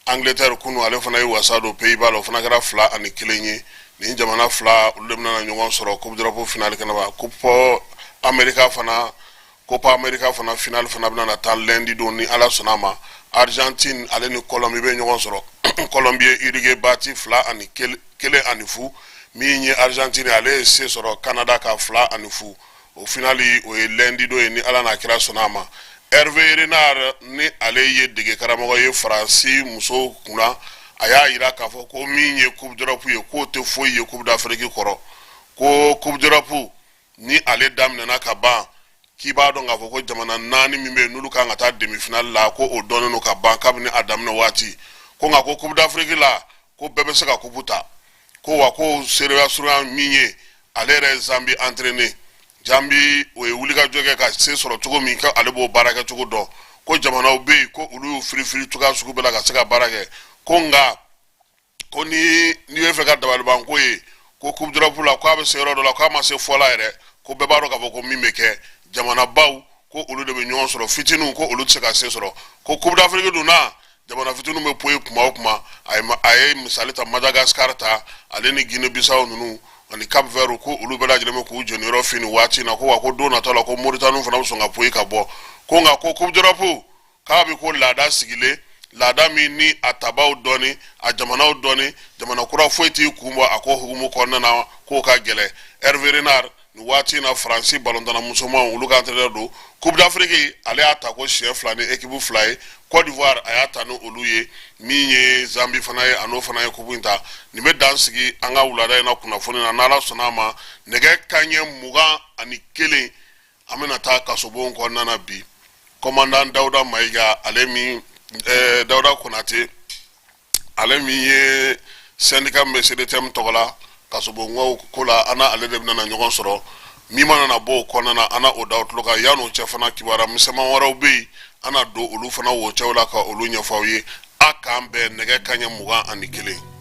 Angleterre kunu ale fana ye wasa don Pays-Bas la o fana kɛra 2-1 ye nin jamana fila olu de bɛna na ɲɔgɔn sɔrɔ Coupe d'Europe finale kɛnɛba Copa America fana finale fana bɛna na taa lundi don ni Ala sɔnna a ma Argentine ale ni Colombie bɛ ɲɔgɔn sɔrɔ Colombie ye Uruguay bati 2-1 min ye Argentine ale ye se sɔrɔ Canada ka 2-0 o finali o ye lundi do ye ni Ala n'a kira sɔnna a ma Hervé Renard ni ale ye dege karamɔgɔ ye Faransi muso kunna a y'a yira k'a fɔ ko min ye Coupe d'Europe ye k'o tɛ foyi ye Coupe d'Afrique kɔrɔ ko Coupe d'Europe ni ale daminɛna ka ban k'i b'a dɔn k'a fɔ ko jamana 4 min bɛ yen n'olu kan ka taa demi-finale la ko o dɔnnen don ka ban kabini a daminɛ waati ko nka ko Coupe d'Afrique la ko bɛɛ bɛ se ka coupe ta ko wa ko sereya surunya min ye ale yɛrɛ Zambie entraîné jambi o ye wuli ka jɔ ka se sɔrɔ cogo min ka ale b'o baara kɛ cogo dɔn ko jamanaw bɛ yen ko olu y'u firifiri cogoya sugu bɛɛ la ka se ka baara kɛ ko nka ko ni ye fɛ ka dabaliban ko ye ko coupe d'Europe la ko a bɛ se yɔrɔ dɔ la k'a ma se fɔla yɛrɛ ko bɛɛ b'a dɔn k'a fɔ ko min bɛ kɛ jamanabaw ko olu de bɛ ɲɔgɔn sɔrɔ fitininw ko olu tɛ se ka se sɔrɔ ko coupe d'Afrique dun na jamana fitininw bɛ poyi kuma o kuma a ye misali ta Madagascar ta ale ni Guinée Bissau ninnu ani Cap Vert ko olu bɛɛ lajɛlen bɛ k'u jɔni yɔrɔ fini waati na ko wa ko don nataw la ko Mauritanie fana bɛ sɔn ka poyi ka bɔ ko nka ko coupe d'Europe k'a bɛ ko laada sigilen laada min ni a tabaw dɔɔni a jamanaw dɔɔni jamana kura foyi t'i kun bɔ a ko hukumu kɔnɔna na k'o ka gɛlɛn Hervé Renard ni waati na Faransi ballon musomanw olu ka entraîneur don coupe d'Afrique ale y'a ta ko siɲɛ 2 ni équipe 2 ye Côte d'Ivoire a y'a ta ni olu ye min ye Zambie fana ye an'o fana ye coupe in ta nin bɛ dan sigi an ka wulada in na kunnafoni na n'Ala sɔnna a ma nɛgɛ kanɲɛ 21 an bɛna taa kasobon kɔnɔna na bi commandant Dawuda Mayiga ale min Dawuda Konate ale min ye syndicat min bɛ CDTM tɔgɔ la kasobongaw ko la ana ale de bɛna ɲɔgɔn sɔrɔ min mana na bɔ o kɔnɔna na ana o daw tulo kan yan'o cɛ fana kibaruya misɛnman wɛrɛw bɛ yen ana don olu fana wo cɛw la ka olu ɲɛfɔ aw ye a k'an bɛn nɛgɛ kanɲɛ 21